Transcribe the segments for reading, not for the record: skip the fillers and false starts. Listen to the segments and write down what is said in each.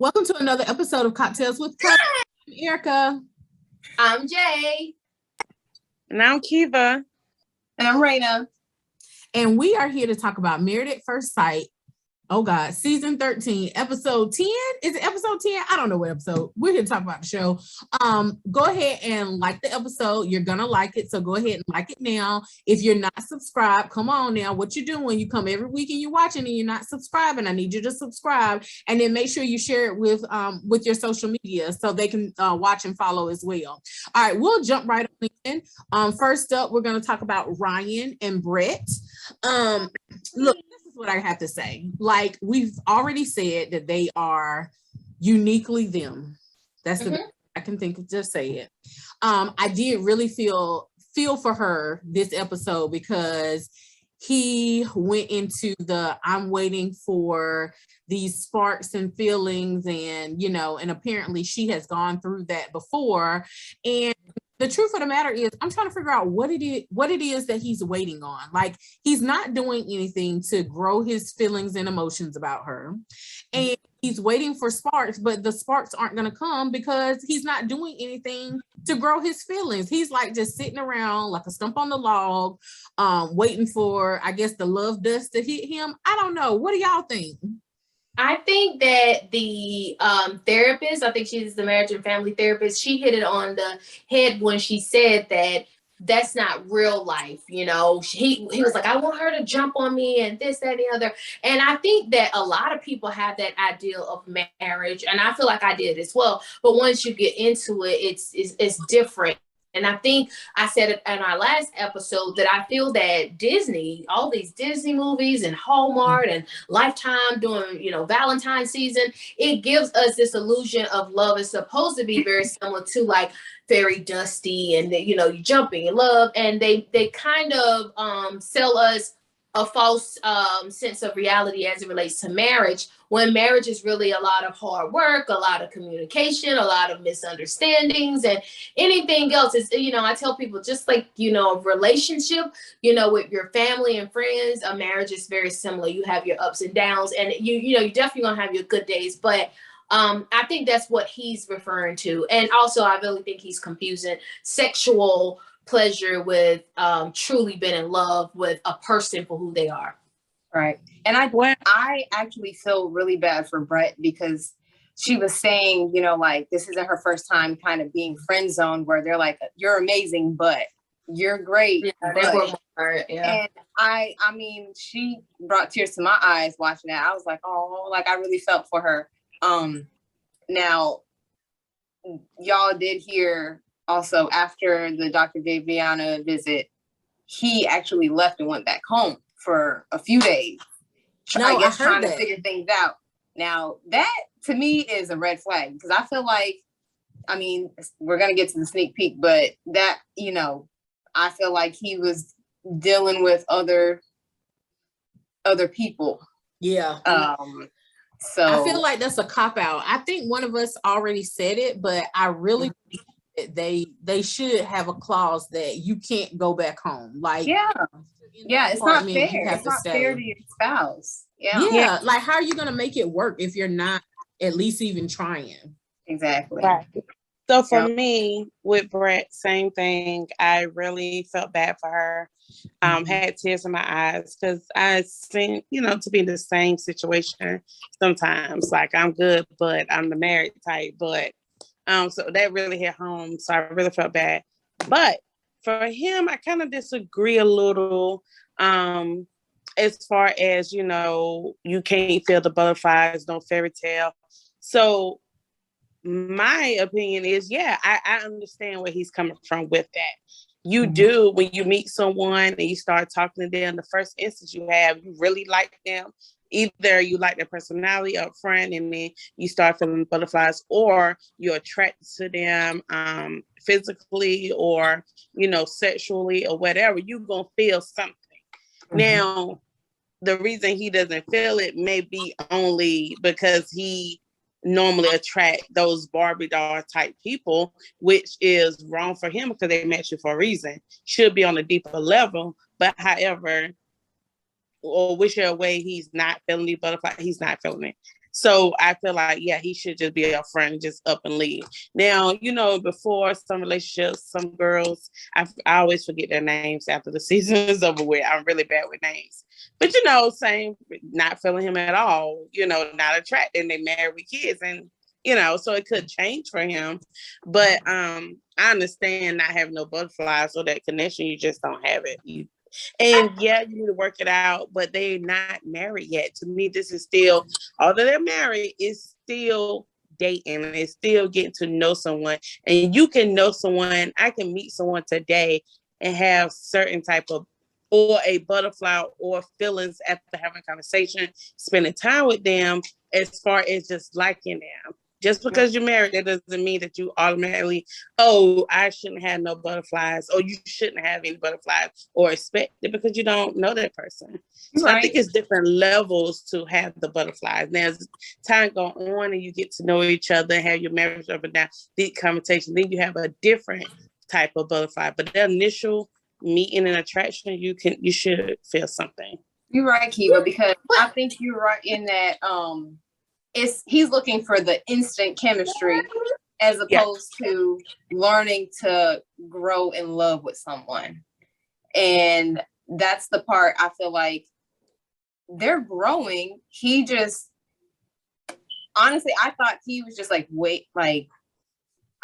Welcome to another episode of Cocktails with Cousins. I'm Erica. I'm Jay. And I'm Kiva. And I'm Raina. And we are here to talk about Married at First Sight. Oh God, season 13, episode 10. Is it episode 10? I don't know what episode. We're here to talk about the show. Go ahead and like the episode. You're gonna like it. So go ahead and like it now. If you're not subscribed, come on now. What you doing? You come every week and you're watching and you're not subscribing. I need you to subscribe and then make sure you share it with your social media so they can watch and follow as well. All right, we'll jump right on in. First up, we're gonna talk about Ryan and Brett. Look, what I have to say. Like, we've already said that they are uniquely them. That's the best I can think of. Just say it. I did really feel for her this episode because he went into the I'm waiting for these sparks and feelings, and and apparently she has gone through that before. And the truth of the matter is, I'm trying to figure out what it is that he's waiting on. Like, he's not doing anything to grow his feelings and emotions about her. And he's waiting for sparks, but the sparks aren't going to come because he's not doing anything to grow his feelings. He's like just sitting around like a stump on the log, waiting for, I guess, the love dust to hit him. I don't know. What do y'all think? I think that the therapist, I think she's the marriage and family therapist, she hit it on the head when she said that that's not real life. He was like, I want her to jump on me and this, that, and the other. And I think that a lot of people have that ideal of marriage, and I feel like I did as well. But once you get into it, it's different. And I think I said it in our last episode that I feel that Disney, all these Disney movies and Hallmark and Lifetime during, Valentine's season, it gives us this illusion of love is supposed to be very similar to like Fairy Dusty and, you jumping in love. And they kind of sell us a false sense of reality as it relates to marriage, when marriage is really a lot of hard work, a lot of communication, a lot of misunderstandings, and anything else is, I tell people, just like, a relationship, with your family and friends, a marriage is very similar. You have your ups and downs, and you definitely gonna have your good days, but I think that's what he's referring to. And also, I really think he's confusing sexual pleasure with truly being in love with a person for who they are. Right. And I actually feel really bad for Brett because she was saying, like, this isn't her first time kind of being friend zoned, where they're like, you're amazing, but you're great. Yeah, And I mean, she brought tears to my eyes watching that. I was like, oh, like, I really felt for her. Now, y'all did hear also after the Dr. Daviana visit, he actually left and went back home for a few days. I guess trying to figure things out. Now, that to me is a red flag because I feel like, I mean, we're going to get to the sneak peek, but that, I feel like he was dealing with other people. Yeah. So I feel like that's a cop out. I think one of us already said it, but I really they should have a clause that you can't go back home. Like, it's not fair. It's not fair to your spouse. Yeah. Like, how are you gonna make it work if you're not at least even trying? Exactly. Right. So for me, with Brett, same thing. I really felt bad for her. Had tears in my eyes because I seem, to be in the same situation sometimes. Like, I'm good, but I'm the married type. But so that really hit home. So I really felt bad. But for him, I kind of disagree a little. As far as, you can't feel the butterflies, no fairy tale. So my opinion is, I understand where he's coming from with that. You do, when you meet someone and you start talking to them, the first instance you really like them. Either you like their personality up front and then you start feeling butterflies, or you're attracted to them physically or, sexually or whatever. You're going to feel something. Now, the reason he doesn't feel it may be only because he normally attract those Barbie doll type people, which is wrong for him because they met you for a reason. Should be on a deeper level. But however, or wish her away, he's not feeling the butterfly. He's not feeling it. So I feel like, yeah, he should just be a friend and just up and leave. Now, before some relationships, some girls, I always forget their names after the season is over with. I'm really bad with names. But, same, not feeling him at all, not attracted, and they married with kids. And, so it could change for him. But I understand not having no butterflies or that connection. You just don't have it. And yeah, you need to work it out, but they're not married yet. To me, this is still, although they're married, it's still dating and it's still getting to know someone. And you can know someone, I can meet someone today and have certain type of, or a butterfly or feelings after having a conversation, spending time with them, as far as just liking them. Just because you're married, that doesn't mean that you automatically, I shouldn't have no butterflies, or you shouldn't have any butterflies, or expect it, because you don't know that person. So I think it's different levels to have the butterflies. Now, as time go on and you get to know each other, have your marriage up and down, deep conversation, then you have a different type of butterfly. But the initial meeting and attraction, you should feel something. You're right, Kiva, because I think you're right in that he's looking for the instant chemistry as opposed to learning to grow in love with someone. And that's the part I feel like they're growing. He just, honestly, I thought he was just I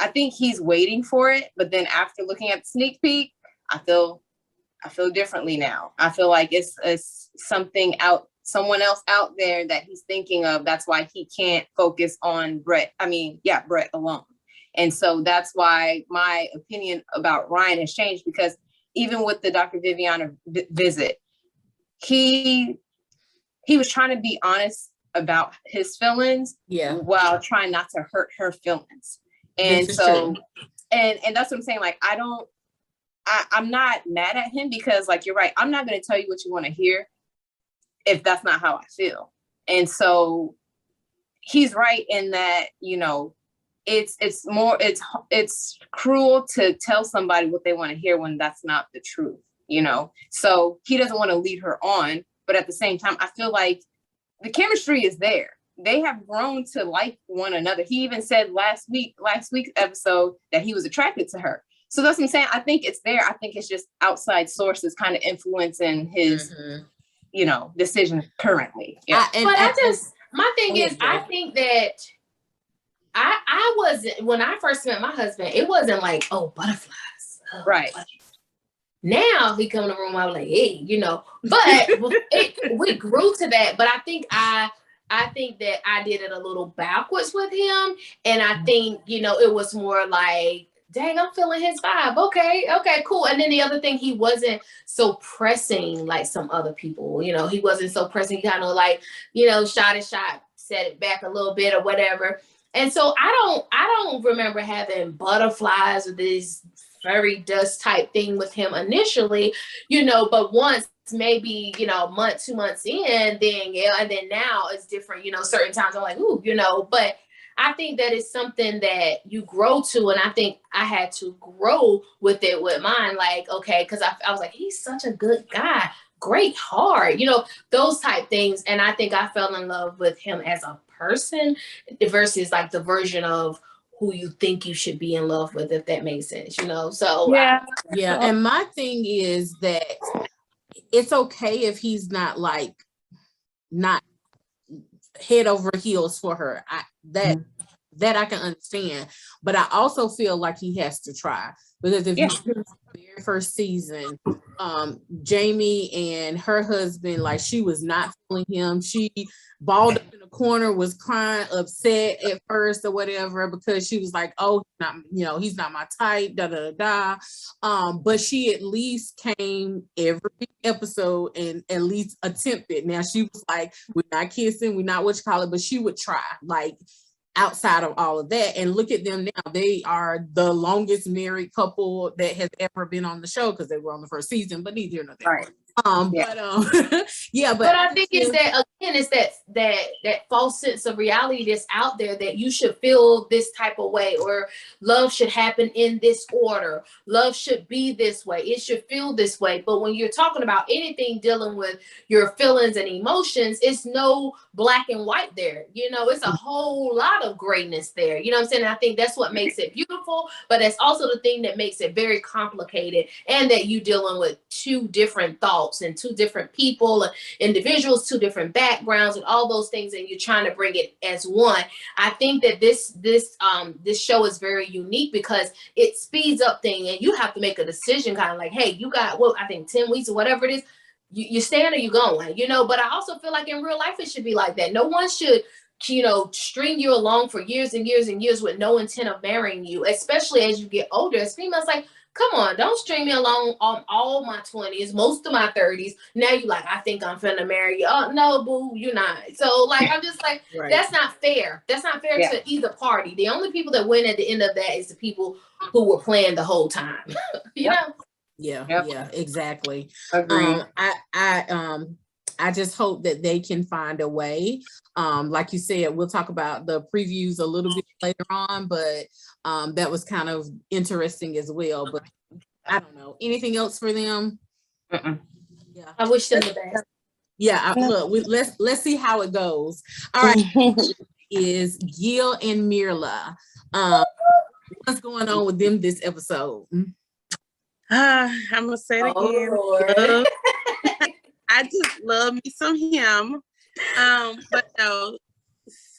think he's waiting for it. But then after looking at the sneak peek, I feel differently now. I feel like it's someone else out there that he's thinking of. That's why he can't focus on Brett alone. And so that's why my opinion about Ryan has changed, because even with the Dr. Viviana visit, he was trying to be honest about his feelings while trying not to hurt her feelings. And so, and that's what I'm saying. Like, I'm not mad at him, because like, you're right. I'm not going to tell you what you want to hear if that's not how I feel. And so he's right in that, it's cruel to tell somebody what they want to hear when that's not the truth, So he doesn't want to lead her on, but at the same time, I feel like the chemistry is there. They have grown to like one another. He even said last week's episode that he was attracted to her. So that's what I'm saying. I think it's there. I think it's just outside sources kind of influencing his decision currently. Yeah. My thing is, I think that I wasn't, when I first met my husband, it wasn't like, butterflies. Right. Now he come in the room, I was like, hey, but we grew to that. But I think that I did it a little backwards with him. And I think, it was more like, dang, I'm feeling his vibe. Okay, cool. And then the other thing, he wasn't so pressing like some other people. He wasn't so pressing. He kind of like, shot, set it back a little bit or whatever. And so I don't remember having butterflies or this fairy dust type thing with him initially, but once maybe, a month, 2 months in, then and then now it's different, certain times I'm like, ooh, but I think that is something that you grow to. And I think I had to grow with it with mine. Like, okay, because I was like, he's such a good guy. Great heart, those type things. And I think I fell in love with him as a person versus like the version of who you think you should be in love with, if that makes sense, So yeah. And my thing is that it's okay if he's not head over heels for her. That I can understand, but I also feel like he has to try, because if you see the very first season, Jamie and her husband, like, she was not feeling him. She balled up in the corner, was crying, upset at first or whatever, because she was like, oh, he's not my type, but she at least came every episode and at least attempted. Now she was like, we're not kissing, we're not what you call it, but she would try, like, outside of all of that. And look at them now. They are the longest married couple that has ever been on the show, because they were on the first season, but neither nor there. Right. Yeah. Yeah, But I think it's that again, it's that false sense of reality that's out there that you should feel this type of way, or love should happen in this order. Love should be this way. It should feel this way. But when you're talking about anything dealing with your feelings and emotions, it's no black and white there. You know, it's a whole lot of grayness there. You know what I'm saying? And I think that's what makes it beautiful, but that's also the thing that makes it very complicated, and that you dealing with two different thoughts and two different people, individuals, two different backgrounds, and all those things, and you're trying to bring it as one. I think that this show is very unique because it speeds up things, and you have to make a decision, kind of like, hey, you got what I think 10 weeks or whatever it is. You staying or you going, you know. But I also feel like in real life it should be like that. No one should, you know, string you along for years and years and years with no intent of marrying you, especially as you get older. As females, like, come on, don't string me along on all my 20s, most of my 30s. Now you like, I think I'm finna marry you. Oh no, boo, you're not. So like, I'm just like, Right. that's not fair. That's not fair Yeah. to either party. The only people that win at the end of that is the people who were playing the whole time. You know? Yeah, Yep. yeah, exactly. Agreed. I just hope that they can find a way. Like you said, we'll talk about the previews a little bit later on, but that was kind of interesting as well. But I don't know. Anything else for them? Mm-mm. Yeah. I wish them the best. Yeah, let's see how it goes. All right, is Gil and Mirla. What's going on with them this episode? I'm gonna say it again. Lord. I just love me some him. But no,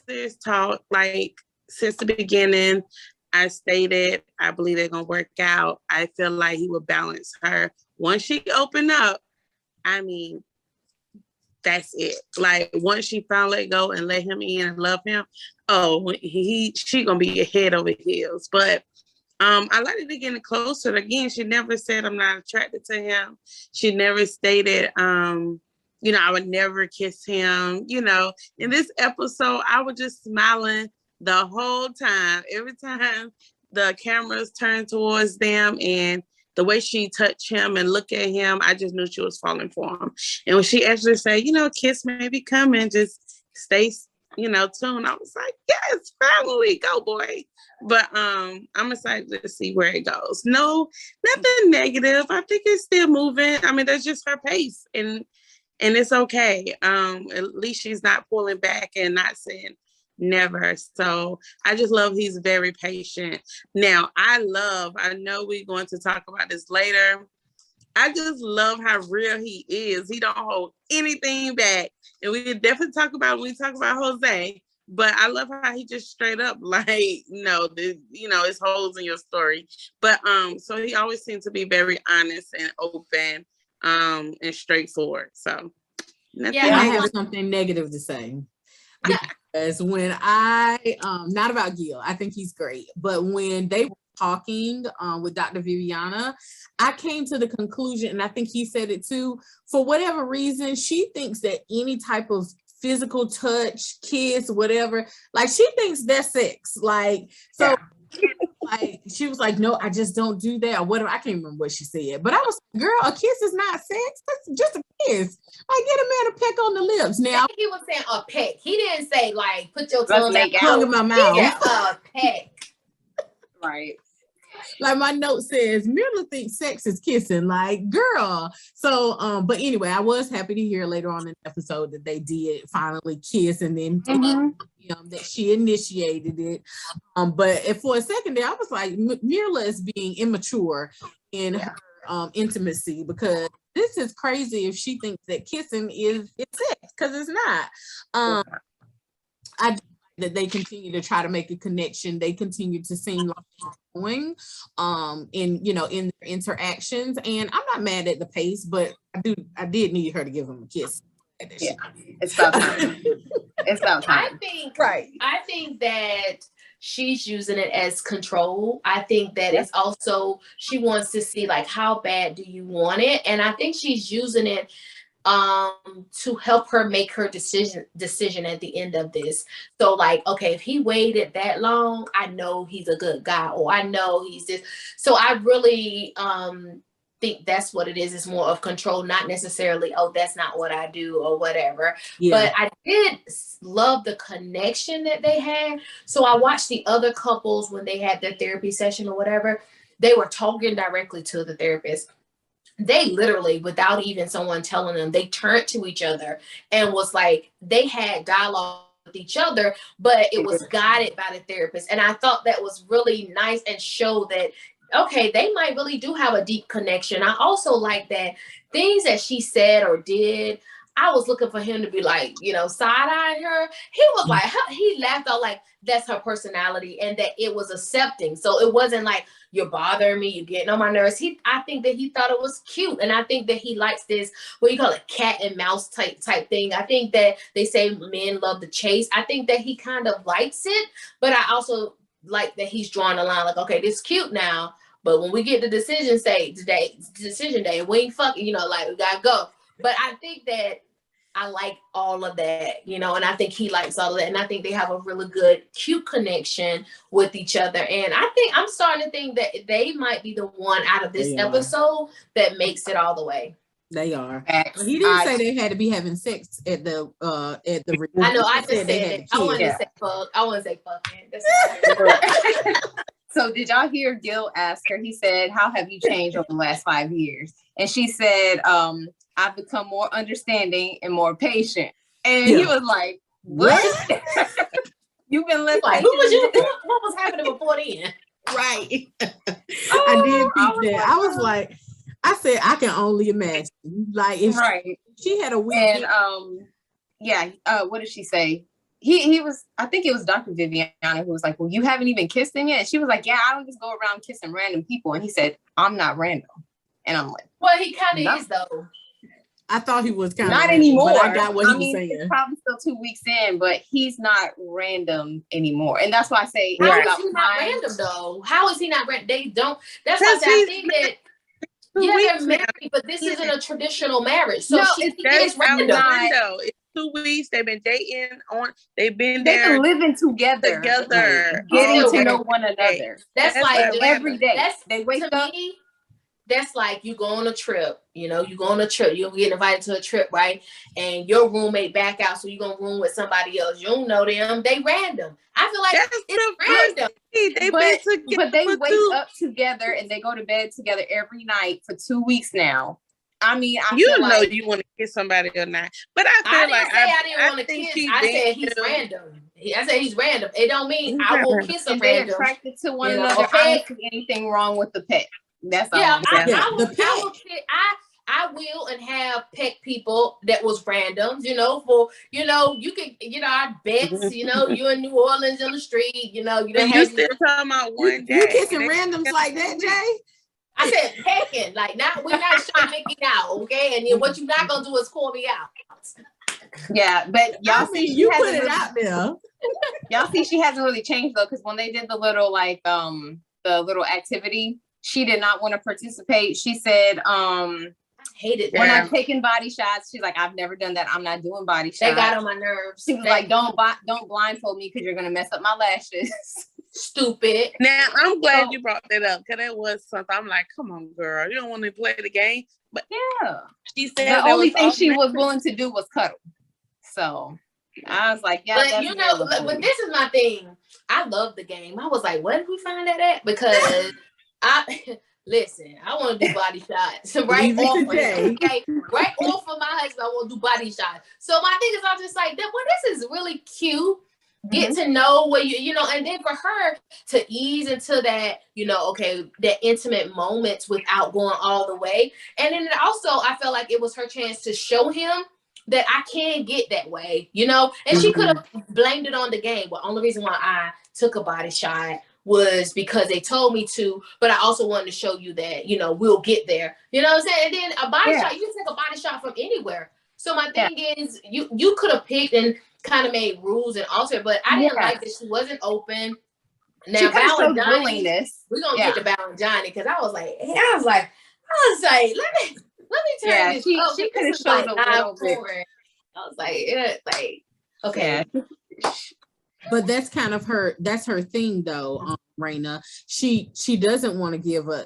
serious talk, like since the beginning, I stated I believe they're gonna work out. I feel like he will balance her. Once she opened up, I mean, that's it. Like once she finally let go and let him in and love him, oh, she gonna be head over heels. But I like it getting closer. Again, she never said I'm not attracted to him. She never stated, you know, I would never kiss him. You know, in this episode, I was just smiling the whole time. Every time the cameras turned towards them and the way she touched him and looked at him, I just knew she was falling for him. And when she actually said, you know, kiss may be coming, just stay, you know, tuned. I was like, yes, finally, go boy. But I'm excited to see where it goes. No, nothing negative. I think it's still moving. I mean, that's just her pace, and it's okay. At least she's not pulling back and not saying never. So I just love he's very patient. Now, I know we're going to talk about this later. I just love how real he is. He don't hold anything back. And we can definitely talk about when we talk about Jose. But I love how he just straight up like, no, you know, it's holes in your story. But so he always seems to be very honest and open and straightforward. So yeah, I have something negative to say. Because when not about Gil, I think he's great. But when they were talking with Dr. Viviana, I came to the conclusion, and I think he said it too, for whatever reason, she thinks that any type of physical touch, kiss, whatever, like she thinks that's sex. Like, so like she was like, no, I just don't do that, or whatever. I can't remember what she said, but I was, girl, a kiss is not sex. That's just a kiss. Like, get a man a peck on the lips. Now he was saying a peck. He didn't say like put your tongue in my mouth. Yeah, a peck. Right. Like my note says, Mirla thinks sex is kissing. Like, girl. So, but anyway, I was happy to hear later on in the episode that they did finally kiss, and then that she initiated it. But for a second there, I was like, Mirla is being immature in her intimacy, because this is crazy if she thinks that kissing is sex, because it's not. I that they continue to try to make a connection. They continue to seem like they're going in their interactions. And I'm not mad at the pace, but I did need her to give him a kiss. Yeah, it's about time. It's about time. I think that she's using it as control. I think that it's also, she wants to see like, how bad do you want it? And I think she's using it to help her make her decision at the end of this. So like, okay, if he waited that long, I know he's a good guy, or I know he's this. So I really think that's what it is. It's more of control, not necessarily, oh, that's not what I do or whatever. Yeah. But I did love the connection that they had. So I watched the other couples when they had their therapy session or whatever. They were talking directly to the therapist. They literally, without even someone telling them, they turned to each other and was like, they had dialogue with each other, but it was guided by the therapist. And I thought that was really nice and showed that, okay, they might really do have a deep connection. I also like that things that she said or did, I was looking for him to be like, you know, side-eyeing her. He was like, he laughed out like that's her personality and that it was accepting. So it wasn't like, you're bothering me, you're getting on my nerves. I think that he thought it was cute. And I think that he likes this, what you call it, cat and mouse type thing. I think that they say men love the chase. I think that he kind of likes it, but I also like that he's drawing a line like, okay, this is cute now, but when we get the decision day, we ain't fucking, you know, like we gotta go. But I think that I like all of that, you know, and I think he likes all of that. And I think they have a really good, cute connection with each other. And I think I'm starting to think that they might be the one out of this episode that makes it all the way. They are. He didn't say they had to be having sex at the I know, I just said it. I wanted to say fuck. I want to say fucking. So did y'all hear Gil ask her? He said, how have you changed over the last 5 years? And she said, I've become more understanding and more patient. And he was like, what? You've been listening. Like, who was you? What was happening before then? Right. I did think that. I was like, I said, I can only imagine. Like, if she had a weekend. And what did she say? He was, I think it was Dr. Viviana who was like, well, you haven't even kissed him yet. And she was like, yeah, I don't just go around kissing random people. And he said, I'm not random. And I'm like, well, he kind of is though. I thought he was kind of not anymore. But I got what he was saying. It's probably still 2 weeks in, but he's not random anymore. And that's why I say, how is he not random though? How is he not random? They don't. That's why I think that. Yeah, they're married, but this isn't a traditional marriage. So it's random. It's 2 weeks. They've been dating they've been there. They've been living together. Getting to know one another. That's like every day. They wake up. That's like you go on a trip, you know, you go on a trip, you'll get invited to a trip, right? And your roommate back out, so you're going to room with somebody else. You don't know them. They random. I feel like it's random. But they wake up together and they go to bed together every night for 2 weeks now. I mean, you know like, you want to kiss somebody or not. But I didn't want to kiss. I said he's random. I said he's random. It don't mean I will kiss a random. They're attracted to one another. I don't see anything wrong with the pet. That's all. I will and have peck people that was randoms, you know, for, you know, you could, you know, our bets, you know, you in New Orleans on the street, you know, you don't have still talking about one day. You kissing randoms like that, Jay? I said pecking, like we're not showing Mickey now, okay? And then what you're not gonna do is call me out. Yeah, but y'all see you put it out there. Y'all see she hasn't really changed though, because when they did the little the little activity, she did not want to participate. She said, hated we're not taking body shots. She's like, I've never done that. I'm not doing body shots. They got on my nerves. She was like, don't blindfold me because you're gonna mess up my lashes. Stupid. Now I'm glad you brought that up because that was something. I'm like, come on, girl, you don't want to play the game. But yeah, she said the only thing she was willing to do was cuddle. So I was like, yeah, but you know, but this is my thing. I love the game. I was like, where did we find that at? Because listen, I want to do body shots right off of him, okay? Right off of my husband, I want to do body shots. So my thing is, I'm just like, well, this is really cute. Get to know where you know, and then for her to ease into that, you know, okay, that intimate moments without going all the way. And then also, I felt like it was her chance to show him that I can get that way, you know, and she could have blamed it on the game. But only reason why I took a body shot was because they told me to, but I also wanted to show you that, you know, we'll get there. You know what I'm saying? And then a body shot, you can take a body shot from anywhere. So my thing is, you could have picked and kind of made rules and altered, but I didn't like that she wasn't open. Now Valentine, we're gonna get to Valentine because I was like, let me turn this. She could have showed a little bit. I was like, okay. but that's kind of that's her thing though, Raina. She doesn't want to give an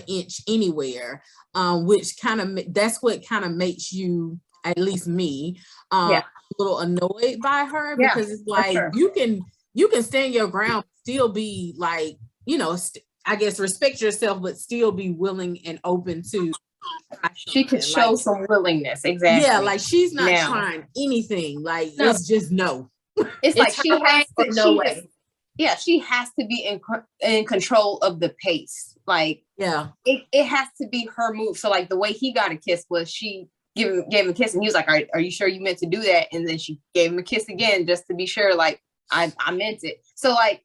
inch anywhere, which kind of that's what kind of makes you, at least me, a little annoyed by her, because it's like you can stand your ground, still be like, I guess respect yourself, but still be willing and open to. She could show some willingness, exactly. Yeah, like she's not trying anything. Like it's just no. It's like she has to. She has to be in control of the pace. Like it has to be her move. So like the way he got a kiss was she gave him a kiss, and he was like, are you sure you meant to do that? And then she gave him a kiss again just to be sure, like I meant it. So like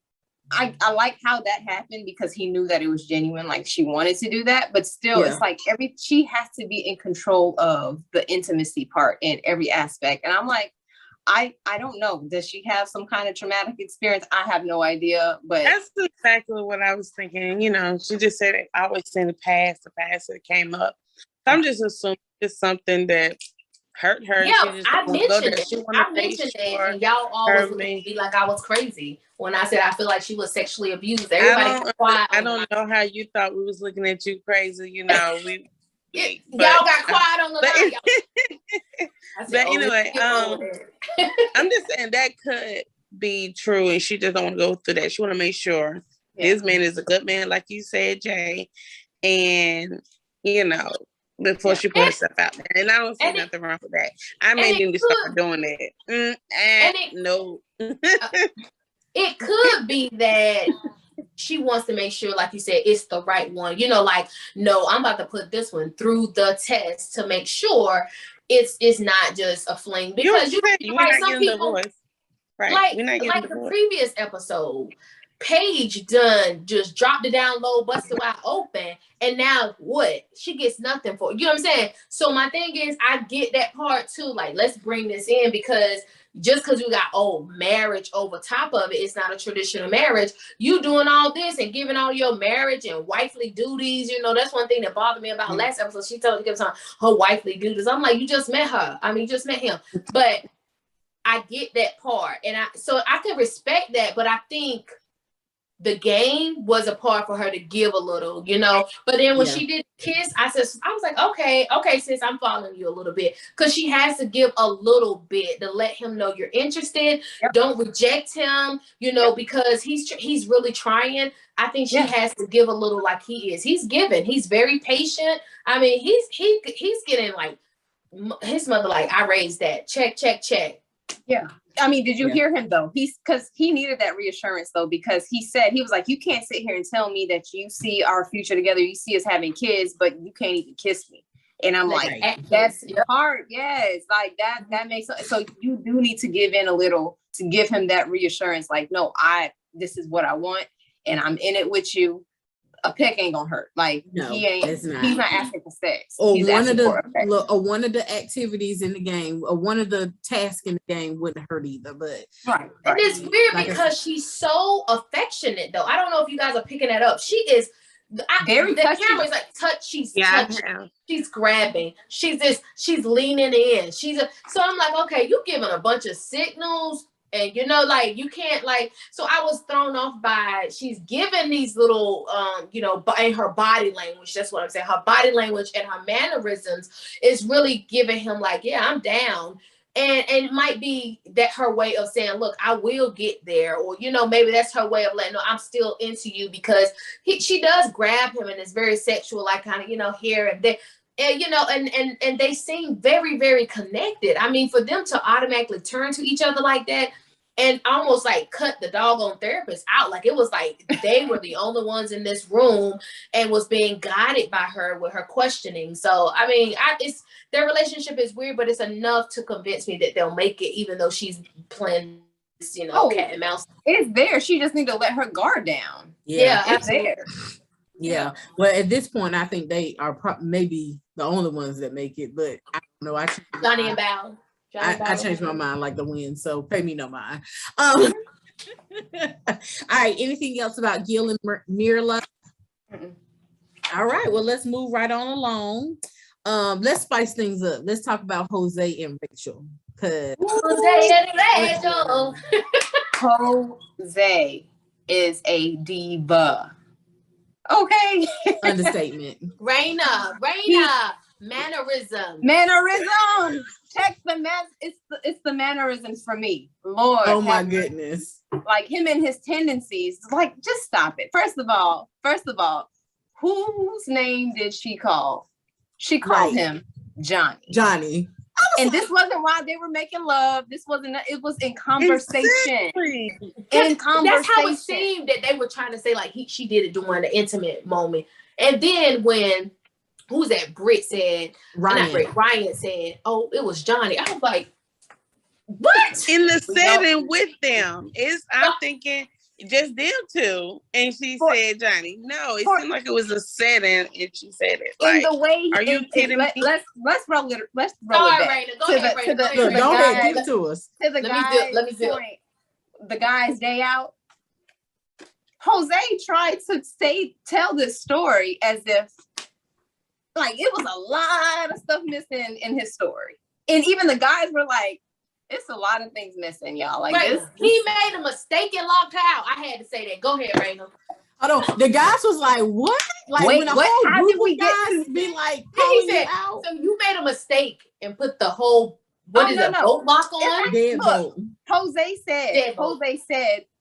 I like how that happened, because he knew that it was genuine, like she wanted to do that, but still it's like she has to be in control of the intimacy part in every aspect. And I'm like, I don't know. Does she have some kind of traumatic experience? I have no idea, but that's exactly what I was thinking. She just said it always in the past that came up. So I'm just assuming it's something that hurt her. Yeah, I mentioned it, and y'all always looked at me like I was crazy when I said I feel like she was sexually abused. Everybody got quiet. I don't know how you thought we was looking at you crazy. Y'all got quiet on the line. But anyway, I'm just saying that could be true, and she just don't want to go through that. She want to make sure this man is a good man, like you said, Jay, and before she put herself out there. And I don't see nothing wrong with that. I may need to start doing that. No. It could be that she wants to make sure, like you said, it's the right one. Like, no, I'm about to put this one through the test to make sure it's not just a fling. Because some people, like the previous episode, Paige done just dropped it down low, busted wide open, and now what? She gets nothing for it. You know what I'm saying? So my thing is, I get that part too. Like, let's bring this in, because just because you got marriage over top of it, it's not a traditional marriage. You doing all this and giving all your marriage and wifely duties. That's one thing that bothered me about last episode. She kept on her wifely duties. I'm like, you just met her. I mean, you just met him. But I get that part, and so I can respect that. But I think the game was a part for her to give a little, but then when she did kiss, I was like, okay, sis, I'm following you a little bit, because she has to give a little bit to let him know you're interested. Don't reject him, because he's really trying. I think she has to give a little, like he is. He's giving. He's very patient. I mean, he's getting like his mother, like, I raised that. Check. Yeah. I mean, did you hear him though? Because he needed that reassurance though, because he was like, you can't sit here and tell me that you see our future together, you see us having kids, but you can't even kiss me. And I'm like, that's hard. Yes, like that makes sense. So you do need to give in a little to give him that reassurance. Like, no, this is what I want, and I'm in it with you. A peck ain't gonna hurt. Like, no, he's not asking for sex. Or one of the activities in the game, or one of the tasks in the game wouldn't hurt either. But and it's weird because she's so affectionate though. I don't know if you guys are picking that up. She is very the touchy. Camera is like touch. She's touching. She's grabbing. She's leaning in. So I'm like, okay, you giving a bunch of signals. And like you can't so I was thrown off by she's giving these little in her body language. That's what I'm saying. Her body language and her mannerisms is really giving him like, yeah, I'm down. And it might be that her way of saying, look, I will get there, or maybe that's her way of letting know I'm still into you, because she does grab him and it's very sexual, like kind of here and there. And and they seem very, very connected. I mean, for them to automatically turn to each other like that and almost like cut the doggone therapist out, like it was like they were the only ones in this room and was being guided by her with her questioning. So I mean, their relationship is weird, but it's enough to convince me that they'll make it, even though she's playing cat and mouse. It's there. She just need to let her guard down. Yeah, it's there. Yeah. Well, at this point, I think they are maybe the only ones that make it, but I don't know. Johnny and Bao. I changed my mind like the wind, so pay me no mind. All right. Anything else about Gil and Mirla? All right. Well, let's move right on along. Let's spice things up. Let's talk about Jose and Rachel. Jose and Rachel. Jose is a diva. Okay. Understatement. Raina, mannerism. Mannerisms. Check the it's the mannerisms for me. Lord. Oh my have mercy. goodness. Like him and his tendencies. Like, just stop it. First of all, whose name did she call? She called him Johnny. Johnny. And this wasn't why they were making love. This wasn't. It was in conversation. Exactly. In conversation. That's how it seemed that they were trying to say like she did it during the intimate moment. And then when who's that? Britt said, Ryan said, "Oh, it was Johnny." I was like, "What?" In the setting with them, I'm thinking just them two, and she said Johnny. No, it seemed like it was a setting, and she said it. In like, the way, are you kidding me? Let's roll it. Let's roll it back. Raina, go ahead, Raina. Go ahead, give it to us. To the Let me feel. The guy's day out. Jose tried to tell this story as if like it was a lot of stuff missing in his story. And even the guys were like, it's a lot of things missing, y'all. Like he made a mistake and locked her out. I had to say that. Go ahead, Raina. Hold on. The guys was like, what? Like wait, when the what? whole How group did we of get guys to be like He calling said, you out? so you made a mistake and put the whole boat lock on? Dead boat. Jose said,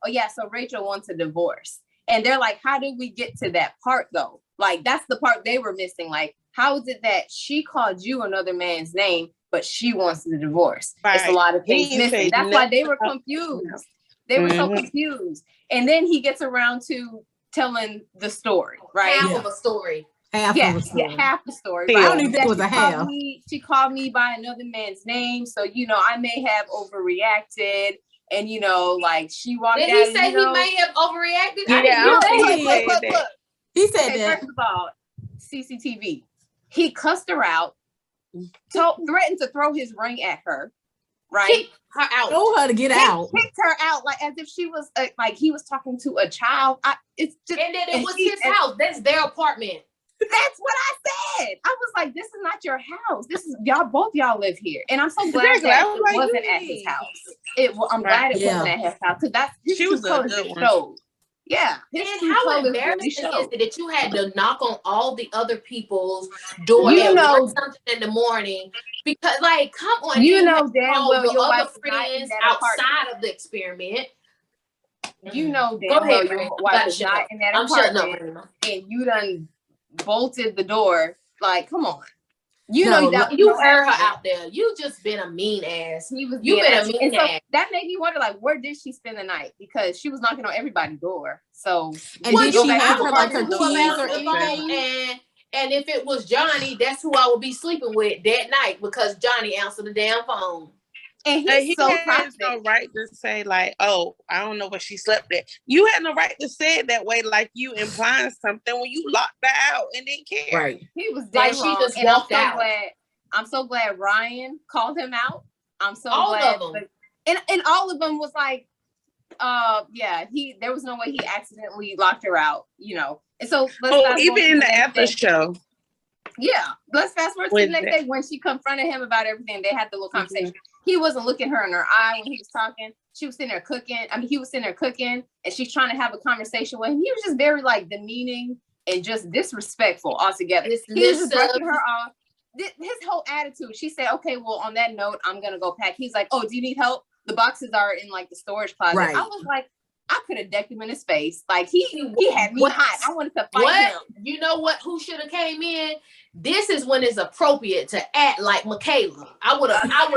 oh yeah, so Rachel wants a divorce. And they're like, how did we get to that part though? Like, that's the part they were missing. Like, how is it that she called you another man's name, but she wants the divorce? Right. It's a lot of things missing. That's why they were confused. They were so confused. And then he gets around to telling the story, right? Half of a story. Half the story. I don't even think it was a half. She called me by another man's name. So, I may have overreacted. And, like she walked out. Did he say he may have overreacted? Yeah, look. He said that. First of all, CCTV. He cussed her out, threatened to throw his ring at her, right? Kicked her out. Told her to get out. Kicked her out like as if she was like he was talking to a child. It's just, and then it was his house. That's their apartment. That's what I said. I was like, this is not your house. This is both y'all live here. And I'm so glad that it wasn't at his house. I'm glad it wasn't at his house. Because that's she was a good one. Yeah. And how embarrassing is it that you had to knock on all the other people's door at something in the morning? Because, like, come on, damn well your other friends outside of the experiment. You know damn well your wife is not in that apartment, and you done bolted the door. Like, come on. You heard her out there. You just been a mean ass. You've been a mean ass. That made me wonder, like, where did she spend the night? Because she was knocking on everybody's door. So, and did she have her like her keys or anything? And if it was Johnny, that's who I would be sleeping with that night because Johnny answered the damn phone. And he has no right to say like, "Oh, I don't know where she slept at." You had no right to say it that way, like you implying something when you locked her out and didn't care. Right? He was dead wrong. She just walked out. I'm so glad Ryan called him out. I'm so glad. And all of them was like, there was no way he accidentally locked her out, And so even in the after show. Yeah, let's fast forward to the next day when she confronted him about everything. They had the little conversation. He wasn't looking her in her eye when he was talking. She was sitting there cooking. He was sitting there cooking, and she's trying to have a conversation with him. He was just very like demeaning and just disrespectful altogether. He was just brushing her off. His whole attitude. She said, "Okay, well, on that note, I'm gonna go pack." He's like, "Oh, do you need help? The boxes are in like the storage closet." Right. I was like, I could have decked him in his face. Like he had me hot. I wanted to fight him. You know what? Who should have came in? This is when it's appropriate to act like Michaela. I would have knocked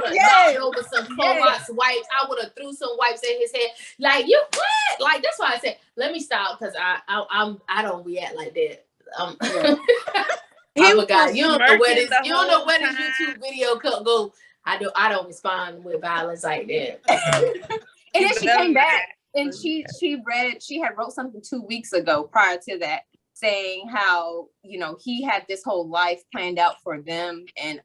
over some Clorox wipes. I would have threw some wipes in his head. Like you what? Like that's why I said, let me stop because I don't react like that. I forgot. You don't know where this YouTube video could go. I don't respond with violence like that. And then she came back. And she had wrote something 2 weeks ago prior to that saying how, he had this whole life planned out for them. And,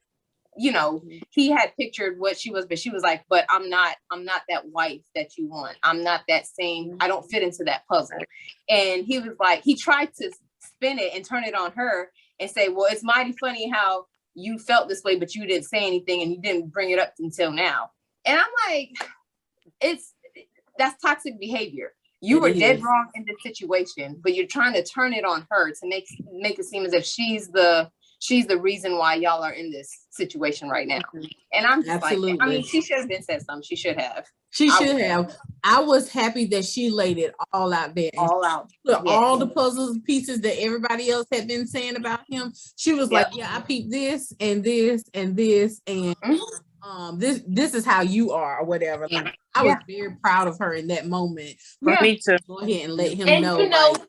he had pictured what she was, but she was like, but I'm not that wife that you want. I'm not that same. I don't fit into that puzzle. And he was like, he tried to spin it and turn it on her and say, well, it's mighty funny how you felt this way, but you didn't say anything and you didn't bring it up until now. And I'm like, that's toxic behavior. You It were dead is. wrong in this situation, but you're trying to turn it on her to make it seem as if she's the reason why y'all are in this situation right now. And I'm just like, I mean, Absolutely. she should have been said something. She should have. She I should would have. I was happy that she laid it all out there and all out. put Yes. all the puzzles pieces that everybody else had been saying about him. She was like, yeah, I peeped this and this and this and Mhm. this is how you are or whatever. Like, I was very proud of her in that moment. Yeah. Me too. Go ahead and let him And know. you know, like,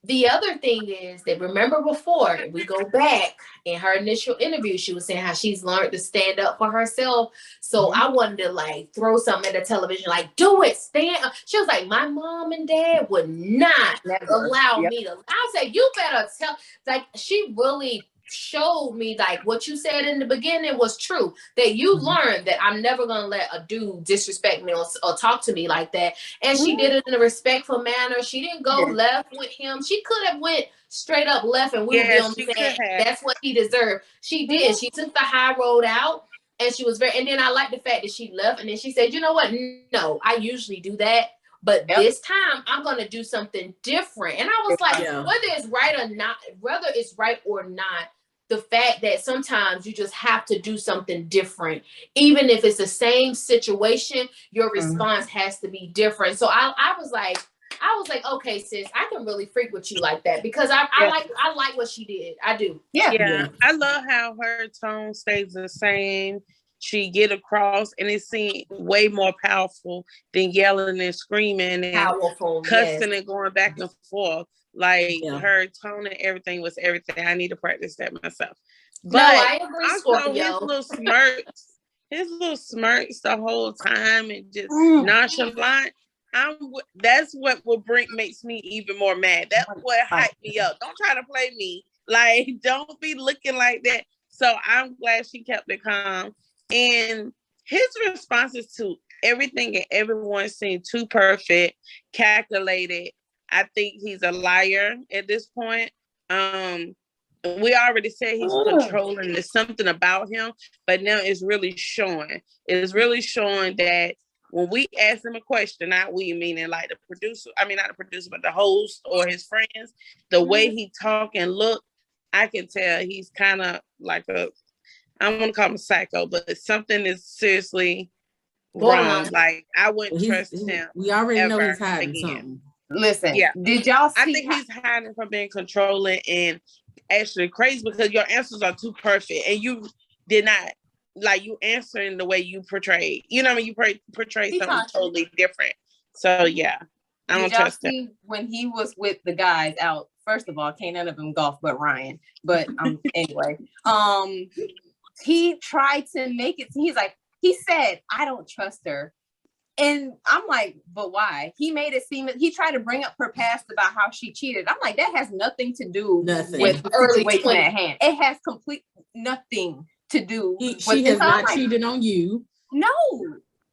the other thing is that remember before, if we go back in her initial interview, she was saying how she's learned to stand up for herself. So I wanted to like throw something at the television, like, do it, stand up. She was like, my mom and dad would not allow me to. I said, you better tell. Like, she really showed me like what you said in the beginning was true, that you learned that I'm never gonna let a dude disrespect me or talk to me like that. And she did it in a respectful manner. She didn't go left with him. She could have went straight up left and we would be on the same. That's what he deserved. She did. She took the high road out and she was very, and then I like the fact that she left and then she said, you know what, no, I usually do that, but this time I'm gonna do something different. And I was like, whether it's right or not, whether it's right or not, the fact that sometimes you just have to do something different, even if it's the same situation, your response has to be different. So I was like, okay, sis, I can really freak with you like that because I like what she did. I do. Yeah. I love how her tone stays the same. She get across, and it seemed way more powerful than yelling and screaming and cussing and going back and forth. Like her tone and everything was everything. I need to practice that myself. But no, I agree, Scorpio. His little smirks the whole time and just nonchalant. That's what makes me even more mad. That's what hyped me up. Don't try to play me. Like, don't be looking like that. So I'm glad she kept it calm. And his responses to everything and everyone seemed too perfect, calculated. I think he's a liar at this point. We already said he's controlling. There's something about him, but now it's really showing. It's really showing that when we ask him a question, not we, meaning like the producer, I mean, not the producer, but the host or his friends, the way he talk and look, I can tell he's kind of like I don't want to call him a psycho, but something is seriously wrong. Like, I wouldn't trust him. We already know he's hiding something. Listen, did y'all see? I think he's hiding from being controlling and actually crazy because your answers are too perfect and you did not, like, you answering the way you portrayed. You know what I mean? You portray something totally different. So, yeah, I don't trust him. When he was with the guys out, first of all, can't none of them golf but Ryan. But anyway, he tried to make it. He said, I don't trust her. And I'm like, but why? He made it seem, he tried to bring up her past about how she cheated. I'm like, that has nothing to do with the situation at hand. It has complete nothing to do with she has not cheated on you. No,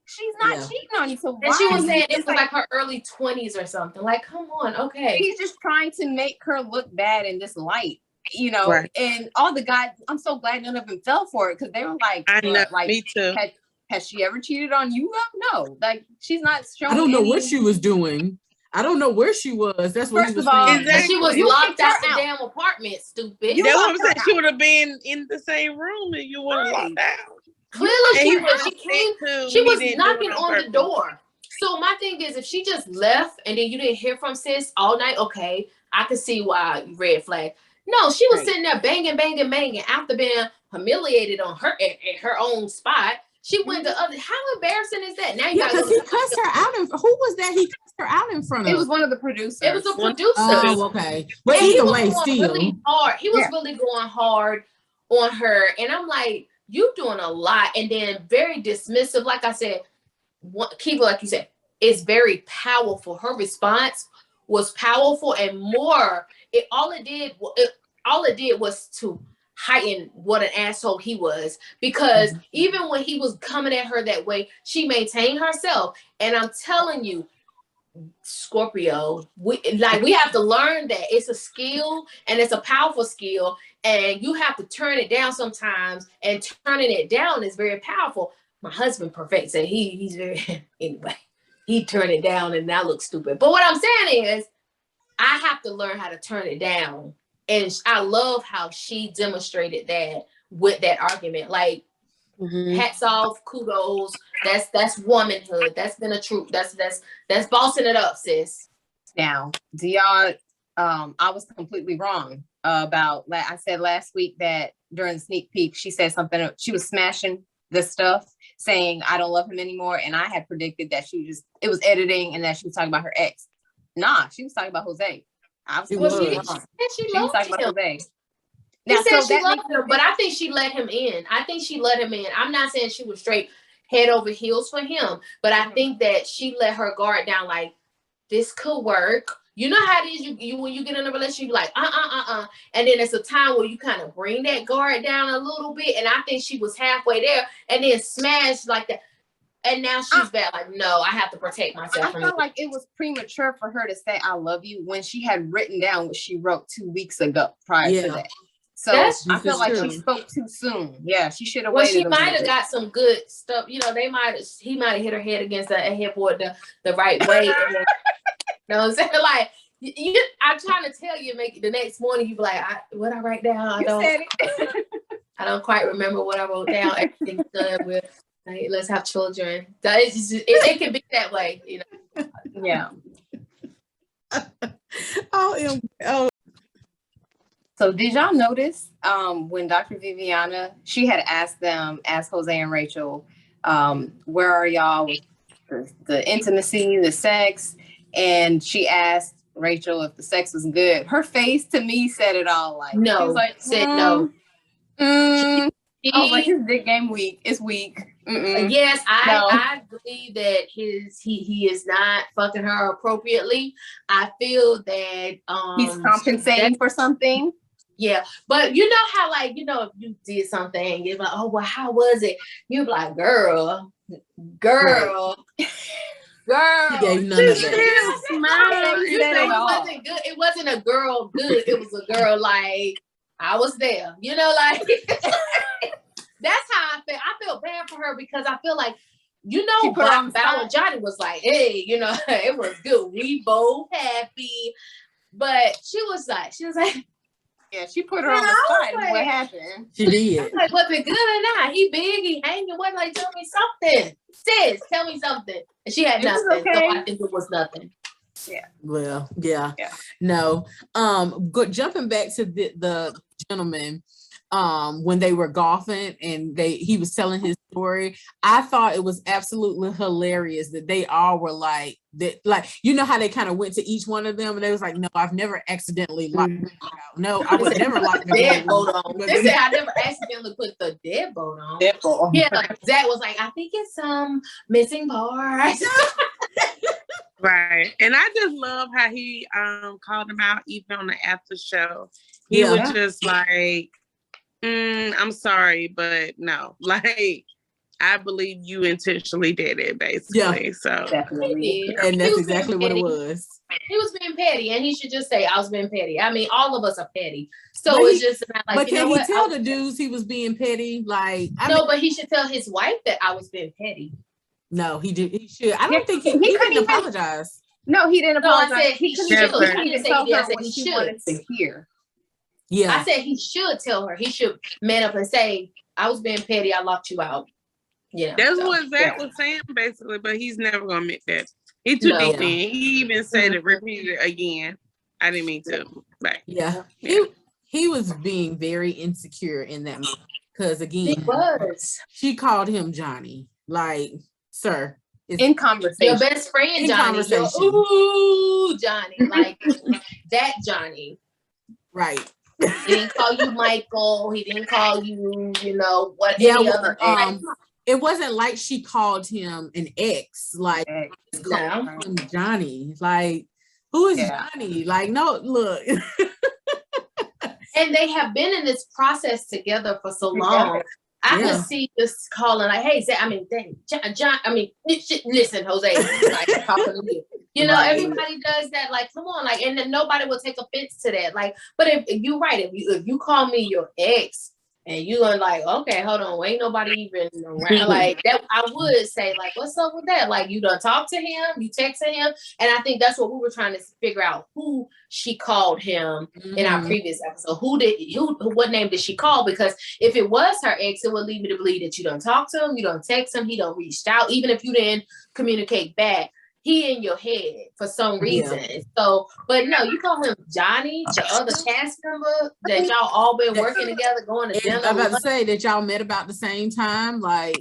she's not cheating on you. So and she was saying it was like her early 20s or something. Like, come on, okay. He's just trying to make her look bad in this light. You know, and all the guys, I'm so glad none of them fell for it because they were like, I know, like, me too. Has she ever cheated on you? No, like, she's not showing. I don't know what she was doing. I don't know where she was. That's what he was saying. Exactly. She was locked out the damn apartment, stupid. That's what I'm saying. She would have been in the same room and you would have locked out. Clearly, she was knocking on the door. So my thing is, if she just left and then you didn't hear from sis all night, okay, I could see why you red flag. No, she was sitting there banging after being humiliated on her at her own spot. She went to other. How embarrassing is that? Now you because he cussed her out. Who was that? He cussed her out in front of. It was one of the producers. It was a producer. Oh, okay. But either way, still really hard. He was really going hard on her, and I'm like, you doing a lot, and then very dismissive. Like I said, Kiva, like you said, is very powerful. Her response was powerful and more. All it did was to heighten what an asshole he was, because even when he was coming at her that way, she maintained herself. And I'm telling you, Scorpio, we have to learn that it's a skill and it's a powerful skill, and you have to turn it down sometimes, and turning it down is very powerful. My husband perfects it. He's very anyway. he turned it down and that looks stupid. But what I'm saying is, I have to learn how to turn it down. And I love how she demonstrated that with that argument. Like, hats off, kudos. That's womanhood. That's been a truth. That's bossing it up, sis. Now, do y'all? I was completely wrong about. Like I said last week that during the sneak peek, she said something. She was smashing the stuff, saying I don't love him anymore, and I had predicted that it was editing and that she was talking about her ex. Nah, she was talking about Jose. I was completely wrong. She was talking about Jose. Now, she said she loved him, but I think she let him in. I'm not saying she was straight head over heels for him, but I think that she let her guard down. Like, this could work. You know how it is. You when you get in a relationship, you're like, and then it's a time where you kind of bring that guard down a little bit. And I think she was halfway there, and then smashed like that. And now she's back. Like, no, I have to protect myself. I felt like it was premature for her to say "I love you" when she had written down what she wrote 2 weeks ago prior to that. So I feel like she spoke too soon. Yeah, she should have waited. Well, she might have got some good stuff. You know, he might have hit her head against the headboard the right way. You know what I'm saying? Like, I'm trying to tell you, make it the next morning. You be like, what I write down? I don't quite remember what I wrote down. Everything's done with. Like, let's have children. It can be that way, you know. Yeah. Oh. So did y'all notice when Dr. Viviana, she had asked Jose and Rachel, where are y'all with the intimacy, the sex? And she asked Rachel if the sex was good. Her face to me said it all. Like, no, she was like, said no. I was like, his dick game weak. It's weak. Yes, I believe that he is not fucking her appropriately. I feel that he's compensating for something. Yeah, but you know how, like, you know, if you did something, you're like, oh well, how was it? You're like, girl. She gave none of that. It wasn't good. It wasn't a girl good. It was a girl like, I was there. You know, like that's how I feel. I feel bad for her because I feel like, you know, Bow and Johnny was like, hey, you know, it was good. We both happy. But she was like, yeah, she put her on the spot. Like, what happened? She did. Like, was it good or not? He big, he hanging. What? Like, tell me something. Sis, tell me something. And she had nothing. Okay. So I think it was nothing. Yeah. Well, yeah. No. Jumping back to the gentleman, when they were golfing and he was telling his story, I thought it was absolutely hilarious that they all were like that. Like, you know how they kind of went to each one of them and they was like, no, I've never accidentally locked them out. No, I would never lock them deadbolt on. They said I never accidentally put the deadbolt on. Yeah, like Zach was like, I think it's some missing parts. Right. And I just love how he called him out even on the after show. He was just like, I'm sorry, but no. Like, I believe you intentionally did it, basically. So definitely. And that's exactly what it was. He was being petty, and he should just say, I was being petty. I mean, all of us are petty. So it's just like, but can he tell the dudes he was being petty? Like, but he should tell his wife that I was being petty. No, he did. He should. I don't think he didn't apologize. No, he didn't apologize. No, I said he should. I didn't say he did. I said he should. Wanted to hear. Yeah. I said he should tell her. He should man up and say, I was being petty. I locked you out. Yeah. That's what Zach was saying, basically, but he's never going to admit that. He too deep in. He even said it, repeated it again. I didn't mean to. Like, He was being very insecure in that moment. Because, again, she called him Johnny. Like, sir. In conversation. Your best friend, Johnny. Ooh, Johnny. Like, that Johnny. Right. He didn't call you Michael. He didn't call you, you know, what any other name. It wasn't like she called him an ex. Like, called him Johnny. Like, who is Johnny? Like, no, look. And they have been in this process together for so long. I could see this calling like, hey, Zach, I mean, John, I mean, listen, Jose, like, talking to you. You know, everybody does that. Like, come on, like, and then nobody will take offense to that. Like, but if you're right, if you call me your ex, and you gonna like, okay, hold on, ain't nobody even around. Like that, I would say, like, what's up with that? Like, you done talk to him, you texted him, and I think that's what we were trying to figure out, who she called him in our previous episode. What name did she call? Because if it was her ex, it would lead me to believe that you don't talk to him, you don't text him, he don't reached out, even if you didn't communicate back. He in your head for some reason. Yeah. So, but no, you call him Johnny, your other cast member that y'all all been working together, going to dinner. I'm about to say that y'all met about the same time. Like,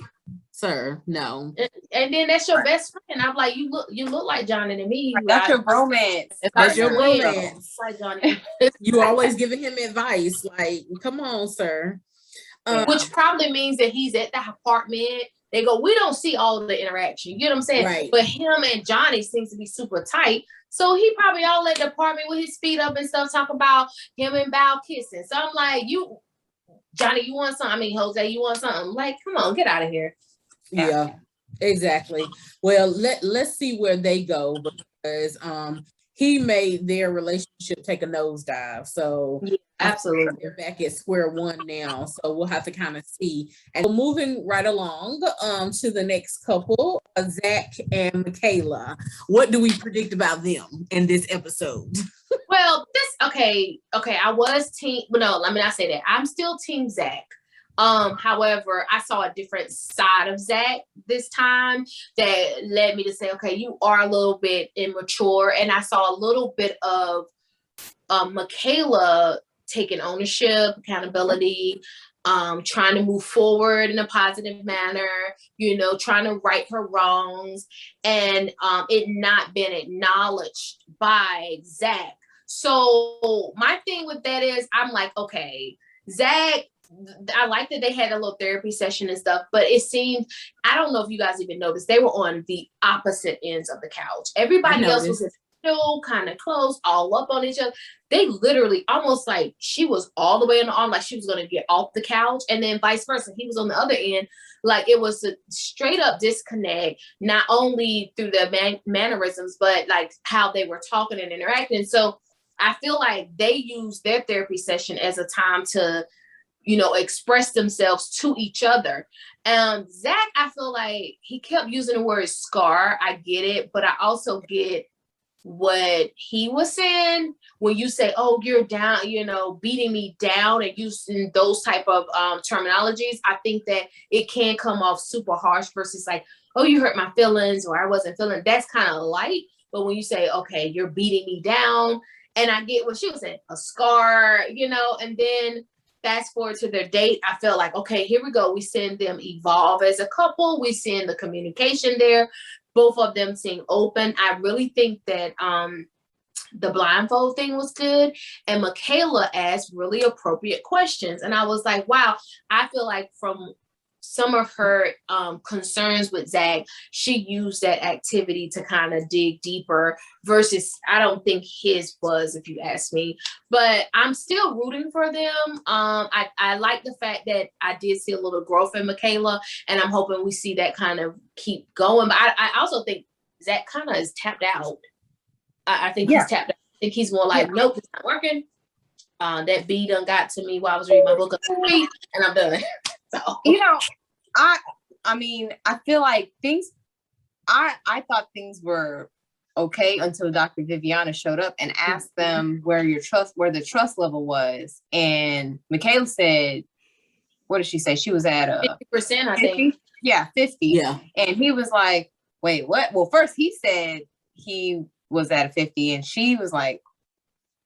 sir, no. And then that's your best friend. I'm like, you look like Johnny to me. That's your romance. That's your romance. Like Johnny. You always giving him advice. Like, come on, sir. Which probably means that he's at the apartment. They go, we don't see all of the interaction. You get what I'm saying? Right. But him and Johnny seems to be super tight. So he probably all at the apartment with his feet up and stuff, talk about him and Bao kissing. So I'm like, Johnny, you want something? I mean, Jose, you want something? Like, come on, get out of here. Yeah, exactly. Well, let's see where they go, because he made their relationship take a nosedive. So yeah, absolutely, they're back at square one now. So we'll have to kind of see. And moving right along to the next couple, Zach and Michaela. What do we predict about them in this episode? Well, okay. I was team. But no, let me not say that. I'm still team Zach. However, I saw a different side of Zach this time that led me to say, okay, you are a little bit immature. And I saw a little bit of Michaela taking ownership, accountability, trying to move forward in a positive manner, trying to right her wrongs, and it not been acknowledged by Zach. So my thing with that is, I'm like, okay, Zach, I like that they had a little therapy session and stuff, but it seemed, I don't know if you guys even noticed, they were on the opposite ends of the couch. Everybody else was kind of close, all up on each other. They literally almost like she was all the way in the arm, like she was going to get off the couch, and then vice versa. He was on the other end. Like it was a straight up disconnect, not only through the mannerisms, but like how they were talking and interacting. So I feel like they used their therapy session as a time to express themselves to each other. Zach, I feel like he kept using the word scar. I get it, but I also get what he was saying when you say, oh, you're down, beating me down, and using those type of terminologies. I think that it can come off super harsh versus like, oh, you hurt my feelings, or I wasn't feeling. That's kind of light. But when you say, okay, you're beating me down, and I get what she was saying, a scar, and then fast forward to their date, I felt like, okay, here we go. We send them evolve as a couple. We send the communication there. Both of them seem open. I really think that the blindfold thing was good. And Michaela asked really appropriate questions. And I was like, wow, I feel like from some of her concerns with Zach, she used that activity to kind of dig deeper versus I don't think his was, if you ask me. But I'm still rooting for them. I like the fact that I did see a little growth in Michaela, and I'm hoping we see that kind of keep going. But I also think Zach kind of is tapped out. I think he's tapped out. I think he's more like, nope, it's not working. That B done got to me while I was reading my book of the week, and I'm done. So. I mean, I feel like things, I thought things were okay until Dr. Viviana showed up and asked them where the trust level was. And Michaela said, what did she say? She was at 50%, I think. Yeah, 50. Yeah. And he was like, wait, what? Well, first he said he was at a 50, and she was like,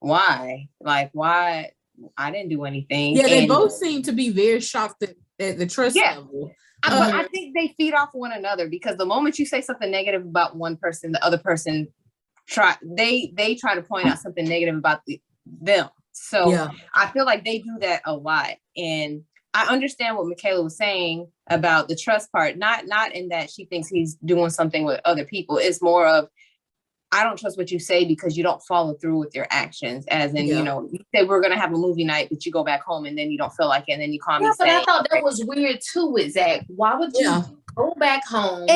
why? Like, why? I didn't do anything. Yeah, they both seem to be very shocked at the trust level. But I think they feed off one another, because the moment you say something negative about one person, the other person try to point out something negative about them. So I feel like they do that a lot. And I understand what Michaela was saying about the trust part, not in that she thinks he's doing something with other people. It's more of, I don't trust what you say because you don't follow through with your actions. As in, you say we're going to have a movie night, but you go back home and then you don't feel like it. And then you call me but saying, I thought that was weird too with Zach. Why would you go back home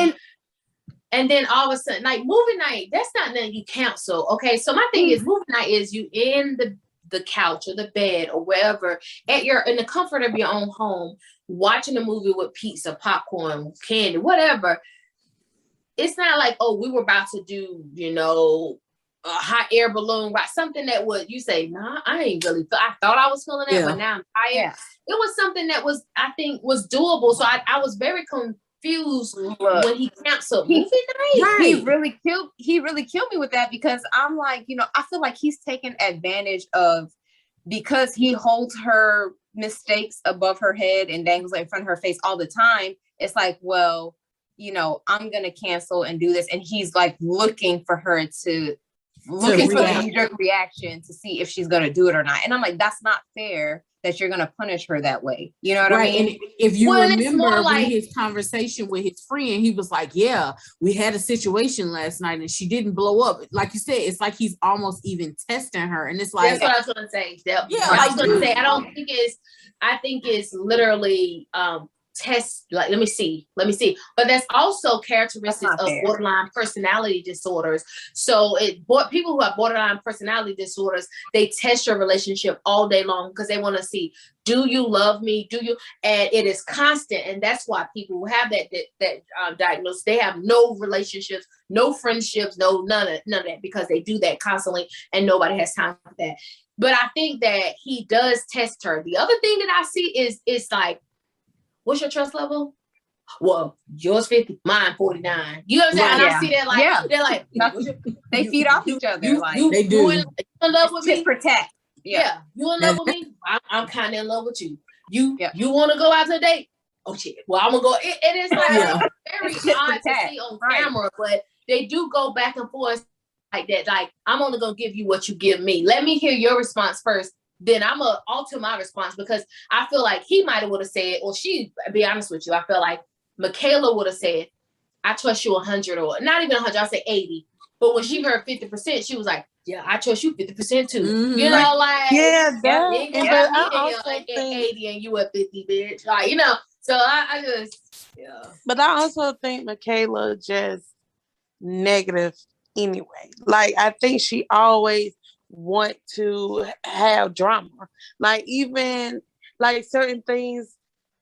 and then all of a sudden, like movie night, that's not nothing you cancel. Okay. So my thing is, movie night is you in the the couch or the bed or wherever in the comfort of your own home, watching a movie with pizza, popcorn, candy, whatever. It's not like, oh, we were about to do, a hot air balloon, right? Something that would, you say, nah, I ain't really feel. I thought I was feeling that, but now I'm tired. Yeah. It was something that was, I think, was doable. So I was very confused when he canceled movie night. Right. He really killed me with that, because I'm like, I feel like he's taken advantage of, because he holds her mistakes above her head and dangles it in front of her face all the time. It's like, well, I'm gonna cancel and do this, and he's like looking for her to looking for the knee-jerk reaction to see if she's gonna do it or not. And I'm like, that's not fair that you're gonna punish her that way. You know what I mean? And if you remember when his conversation with his friend, he was like, yeah, we had a situation last night and she didn't blow up. Like you said, it's like he's almost even testing her. And it's like, that's what I was gonna say. Yeah, I was gonna say, I think it's literally test, like, let me see, but that's also characteristics of borderline personality disorders. So people who have borderline personality disorders, they test your relationship all day long because they want to see, do you love me, and it is constant. And that's why people who have that diagnosis, they have no relationships, no friendships, none of that, because they do that constantly and nobody has time for that. But I think that he does test her. The other thing that I see is, it's like, what's your trust level? Well, yours 50, mine 49. You know what I'm saying? And I see that, like, they're like, they feed off each other. They do. You in love with me? Protect. Yeah. You in love with me? I'm kind of in love with you. You want to go out to a date? Oh shit. Well, I'm gonna go. It is like very odd to see on camera, but they do go back and forth like that. Like, I'm only gonna give you what you give me. Let me hear your response first. Then I'm going to alter my response, because I feel like he might have would have said, or she, be honest with you, I feel like Michaela would have said, I trust you 100, or not even 100, I'll say 80. But when she heard 50%, she was like, yeah, I trust you 50% too. Mm-hmm. You know, like, I also think 80 and you at 50, bitch. Like, so I just, But I also think Michaela just negative anyway. Like, I think she always want to have drama, like, even like certain things,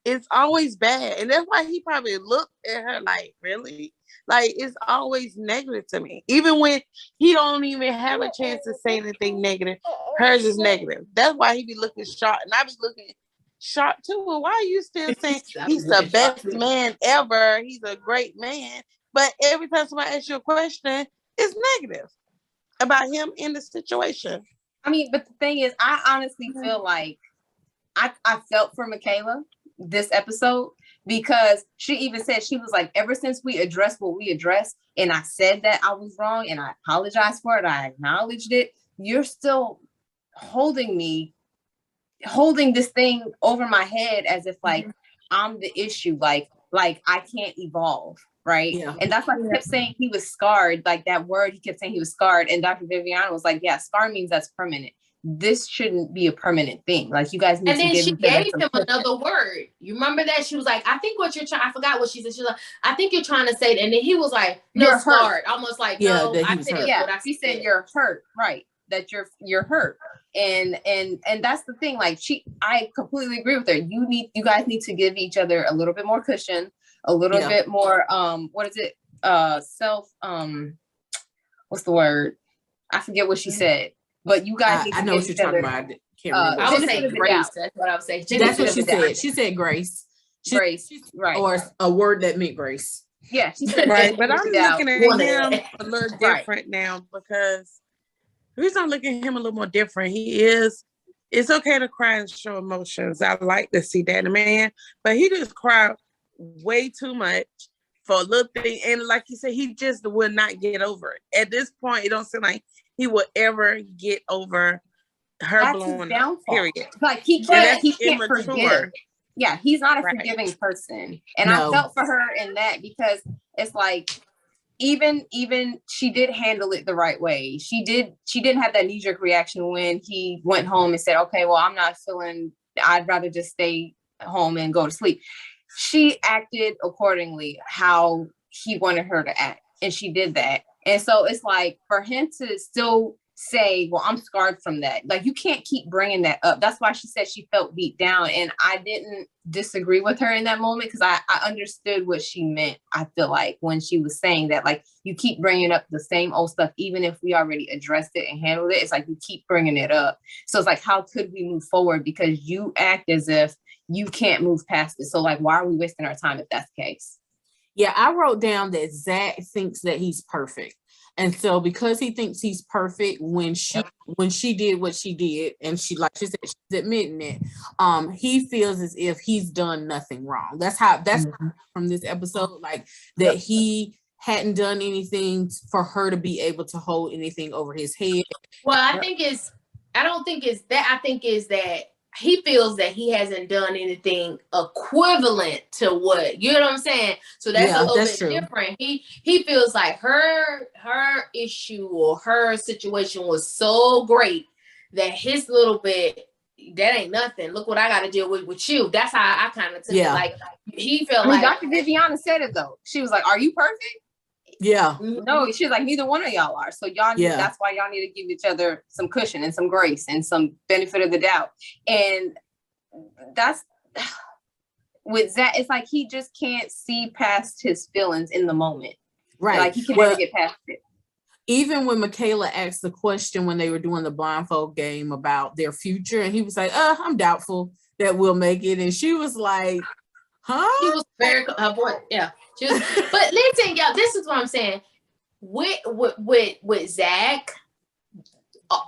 it's always bad, and that's why he probably looked at her like, really, like, it's always negative to me, even when he don't even have a chance to say anything negative. Hers is negative. That's why he be looking sharp, and I be looking sharp too. Well, why are you still saying he's the best man ever, he's a great man, but every time somebody asks you a question, it's negative about him in the situation? I mean, but the thing is, I honestly feel like I felt for Michaela this episode, because she even said, she was like, ever since we addressed what we addressed, and I said that I was wrong and I apologized for it, I acknowledged it, you're still holding this thing over my head as if like I'm the issue, like I can't evolve. Right. Yeah. And that's why he kept saying he was scarred. Like, that word, he kept saying he was scarred. And Dr. Viviana was like, yeah, scar means that's permanent. This shouldn't be a permanent thing. Like, you guys need to give him. And then she gave him another word. You remember that? She was like, I think what you're trying, I forgot what she said. She was like, I think you're trying to say that. And then he was like, no, you're scarred. Almost like, no, I said it. Yeah, he said you're hurt. Right. That you're hurt. And that's the thing. Like, I completely agree with her. You guys need to give each other a little bit more cushion, a little bit more, what is it? What's the word? I forget what she said, but you guys need to, I know what you're talking about. I can't remember. I would say grace. That's what I would say. That's what she said. She said grace. Grace, right. Or a word that meant grace. Yeah, she said right. But I'm looking at him a little different now, because the reason I'm looking at him a little more different, it's okay to cry and show emotions. I like to see that in a man, but he just cried way too much for a little thing, and like you said, he just will not get over it. At this point, it don't seem like he will ever get over her blowing up. Period. Like, he can't forgive. Yeah, he's not a forgiving person, and I felt for her in that, because it's like, even she did handle it the right way. She didn't have that knee-jerk reaction when he went home and said, okay, well, I'm not feeling, I'd rather just stay home and go to sleep. She acted accordingly how he wanted her to act, and she did that. And so it's like, for him to still say, well, I'm scarred from that. Like, you can't keep bringing that up. That's why she said she felt beat down. And I didn't disagree with her in that moment, because I understood what she meant. I feel like when she was saying that, like, you keep bringing up the same old stuff, even if we already addressed it and handled it, it's like you keep bringing it up. So it's like, how could we move forward? Because you act as if you can't move past it. So like, why are we wasting our time if that's the case? Yeah, I wrote down that Zach thinks that he's perfect. And so because he thinks he's perfect, when she did what she did, and she, like she said, she's admitting it, he feels as if he's done nothing wrong. That's from this episode, like that he hadn't done anything for her to be able to hold anything over his head. Well, I think it's that he feels that he hasn't done anything equivalent to what, you know what I'm saying? So that's a little bit different. He feels like her issue or her situation was so great that his little bit, that ain't nothing. Look what I got to deal with you. That's how I kind of took it. Like, he felt like Dr. Viviana said it though. She was like, "Are you perfect?" Yeah. No, she's like, neither one of y'all are. So y'all need, that's why y'all need to give each other some cushion and some grace and some benefit of the doubt. And that's with Zach, it's like he just can't see past his feelings in the moment. Right. Like, he can never get past it. Even when Michaela asked the question when they were doing the blindfold game about their future, and he was like, I'm doubtful that we'll make it. And she was like, huh? She was very, her voice, yeah. But listen, y'all, this is what I'm saying. With Zach,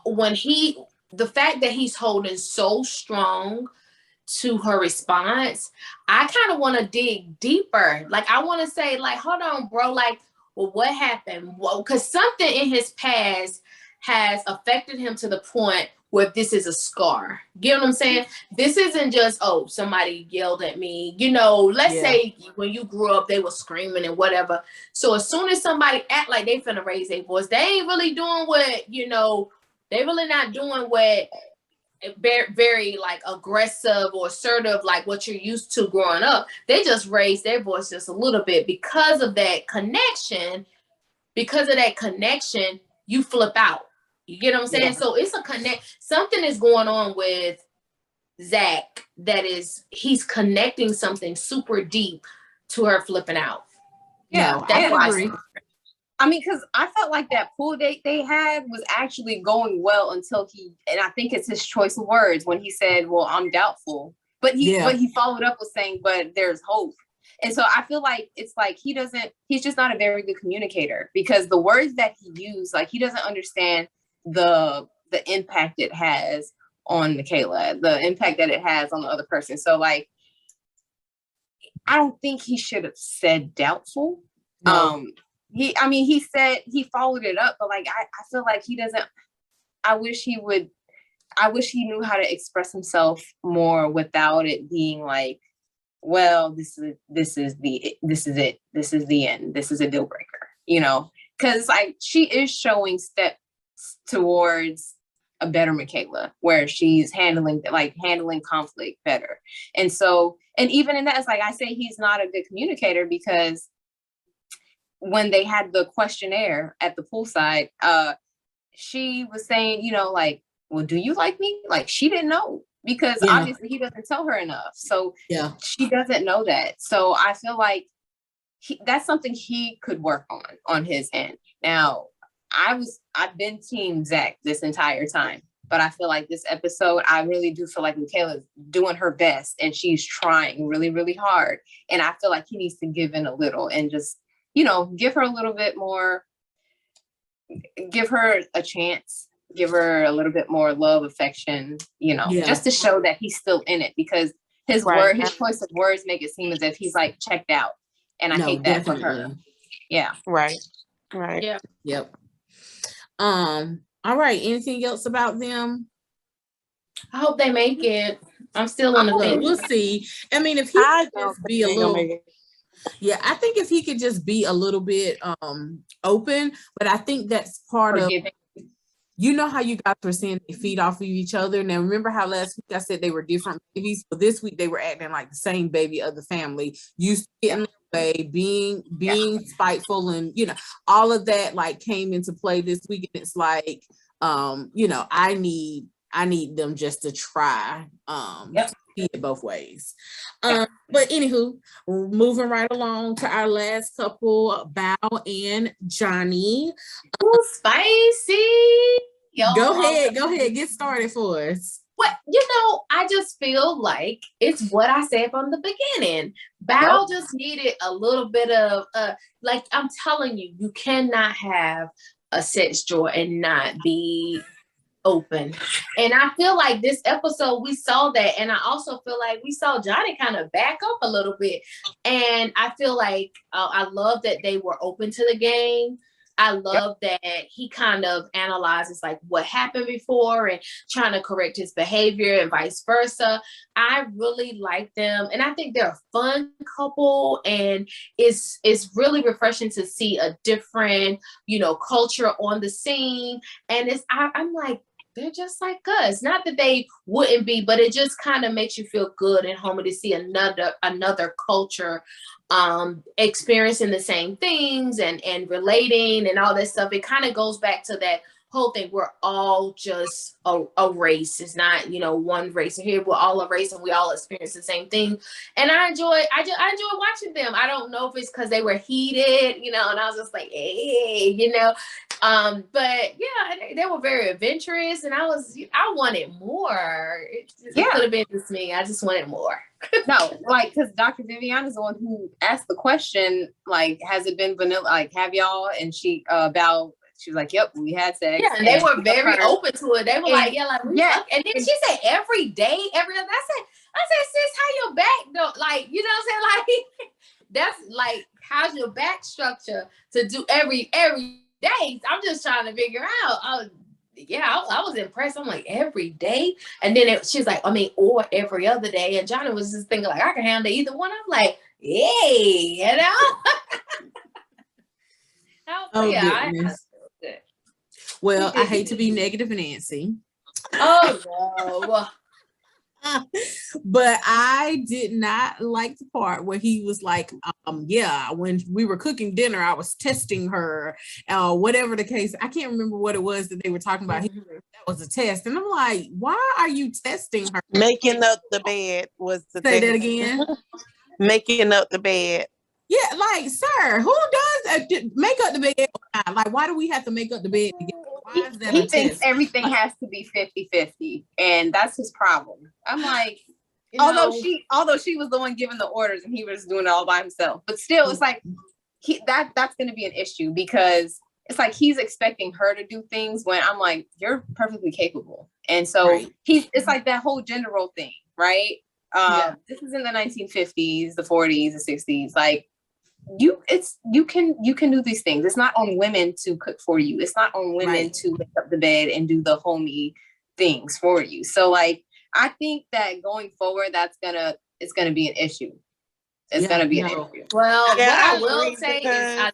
the fact that he's holding so strong to her response, I kind of want to dig deeper. Like, I want to say, like, hold on, bro. Like, well, what happened? Well, because something in his past has affected him to the point where this is a scar. You know what I'm saying? This isn't just, oh, somebody yelled at me. You know, let's say when you grew up, they were screaming and whatever. So as soon as somebody act like they finna raise their voice, they ain't really doing what, you know, they really not doing what very, very like aggressive or assertive, like what you're used to growing up. They just raise their voice just a little bit because of that connection. Because of that connection, you flip out. You get what I'm saying? Yeah. So it's a something is going on with Zach he's connecting something super deep to her flipping out. Yeah, no, that's why I agree. I mean, because I felt like that pool date they had was actually going well until and I think it's his choice of words when he said, well, I'm doubtful. But he followed up with saying, but there's hope. And so I feel like it's like he's just not a very good communicator, because the words that he used, like, he doesn't understand the impact it has on Michaela, the impact that it has on the other person. So like, I don't think he should have said doubtful. No. He said he followed it up, but like, I feel like he doesn't, I wish he knew how to express himself more without it being like, well, this is it. This is the end. This is a deal breaker, you know, because like, she is showing steps towards a better Michaela, where she's handling conflict better. And so, and even in that, it's like, I say he's not a good communicator, because when they had the questionnaire at the poolside, she was saying, you know, like, well, do you like me? Like, she didn't know, because obviously he doesn't tell her enough. So she doesn't know that. So I feel like that's something he could work on his end. Now, I've been team Zach this entire time, but I feel like this episode, I really do feel like Michaela's doing her best and she's trying really, really hard. And I feel like he needs to give in a little and just, you know, give her a little bit more, give her a chance, give her a little bit more love, affection, you know, just to show that he's still in it, because his choice of words make it seem as if he's like checked out. And I hate that for her. Yeah. Right. Yeah. Yep. All right. Anything else about them? I hope they make it. I'm still on the fence. We'll see. I mean, if he could just be a little, I think if he could just be a little bit open, but I think that's part of, you know, how you guys were saying they feed off of each other. Now, remember how last week I said they were different babies, but this week they were acting like the same baby of the family, used to get in the way, being spiteful, and you know, all of that like came into play this week. And it's like, you know, I need them just to try Yep. to see it both ways. But anywho, moving right along to our last couple, Bao and Johnny. Ooh, spicy. Yo, Go ahead, get started for us. What, you know, I just feel like it's what I said from the beginning. Bao just needed a little bit of like, I'm telling you, you cannot have a sex drawer and not be open. And I feel like this episode we saw that, and I also feel like we saw Johnny kind of back up a little bit. And I feel like I love that they were open to the game. I love that he kind of analyzes like what happened before and trying to correct his behavior and vice versa. I really like them, and I think they're a fun couple, and it's really refreshing to see a different, you know, culture on the scene. And I'm like, they're just like us. Not that they wouldn't be, but it just kind of makes you feel good and homey to see another culture experiencing the same things and relating and all that stuff. It kind of goes back to that whole thing. We're all just a race. It's not, you know, one race. And here we're all a race and we all experience the same thing. And I enjoy watching them. I don't know if it's because they were heated, you know, and I was just like, hey, you know. But yeah, they were very adventurous, and I wanted more. It could have been just me. I just wanted more. No, like, because Dr. Vivian is the one who asked the question, like, has it been vanilla? Like, have y'all? And she she was like, yep, we had sex. Yeah, and they were very open to it. They were like, yeah, like, yeah. And then she said every day, every other. I said, sis, how your back don't, like, you know what I'm saying? Like, that's like, how's your back structure to do every day? I'm just trying to figure out. I was impressed. I'm like, every day? And then she's like, I mean, or every other day. And Johnny was just thinking like, I can handle either one. I'm like, yay, you know? Goodness. Well, I hate to be negative Nancy. Oh, no. But I did not like the part where he was like, when we were cooking dinner, I was testing her, whatever the case. I can't remember what it was that they were talking about. Mm-hmm. That was a test. And I'm like, why are you testing her? Making up the bed was the Say thing. that again. Making up the bed. Yeah, like, sir, who does make up the bed? Like, why do we have to make up the bed together? Why is that He thinks everything has to be 50-50, and that's his problem. I'm like, although she was the one giving the orders and he was doing it all by himself, but still, it's like that's going to be an issue, because it's like he's expecting her to do things when I'm like, you're perfectly capable. And so it's like that whole gender role thing, right? This is in the 1950s, the 40s, the 60s. Like, you can do these things. It's not on women to cook for you. It's not on women to make up the bed and do the homey things for you. So like, I think that going forward, it's gonna be an issue. It's gonna be an issue. Well, what I will say is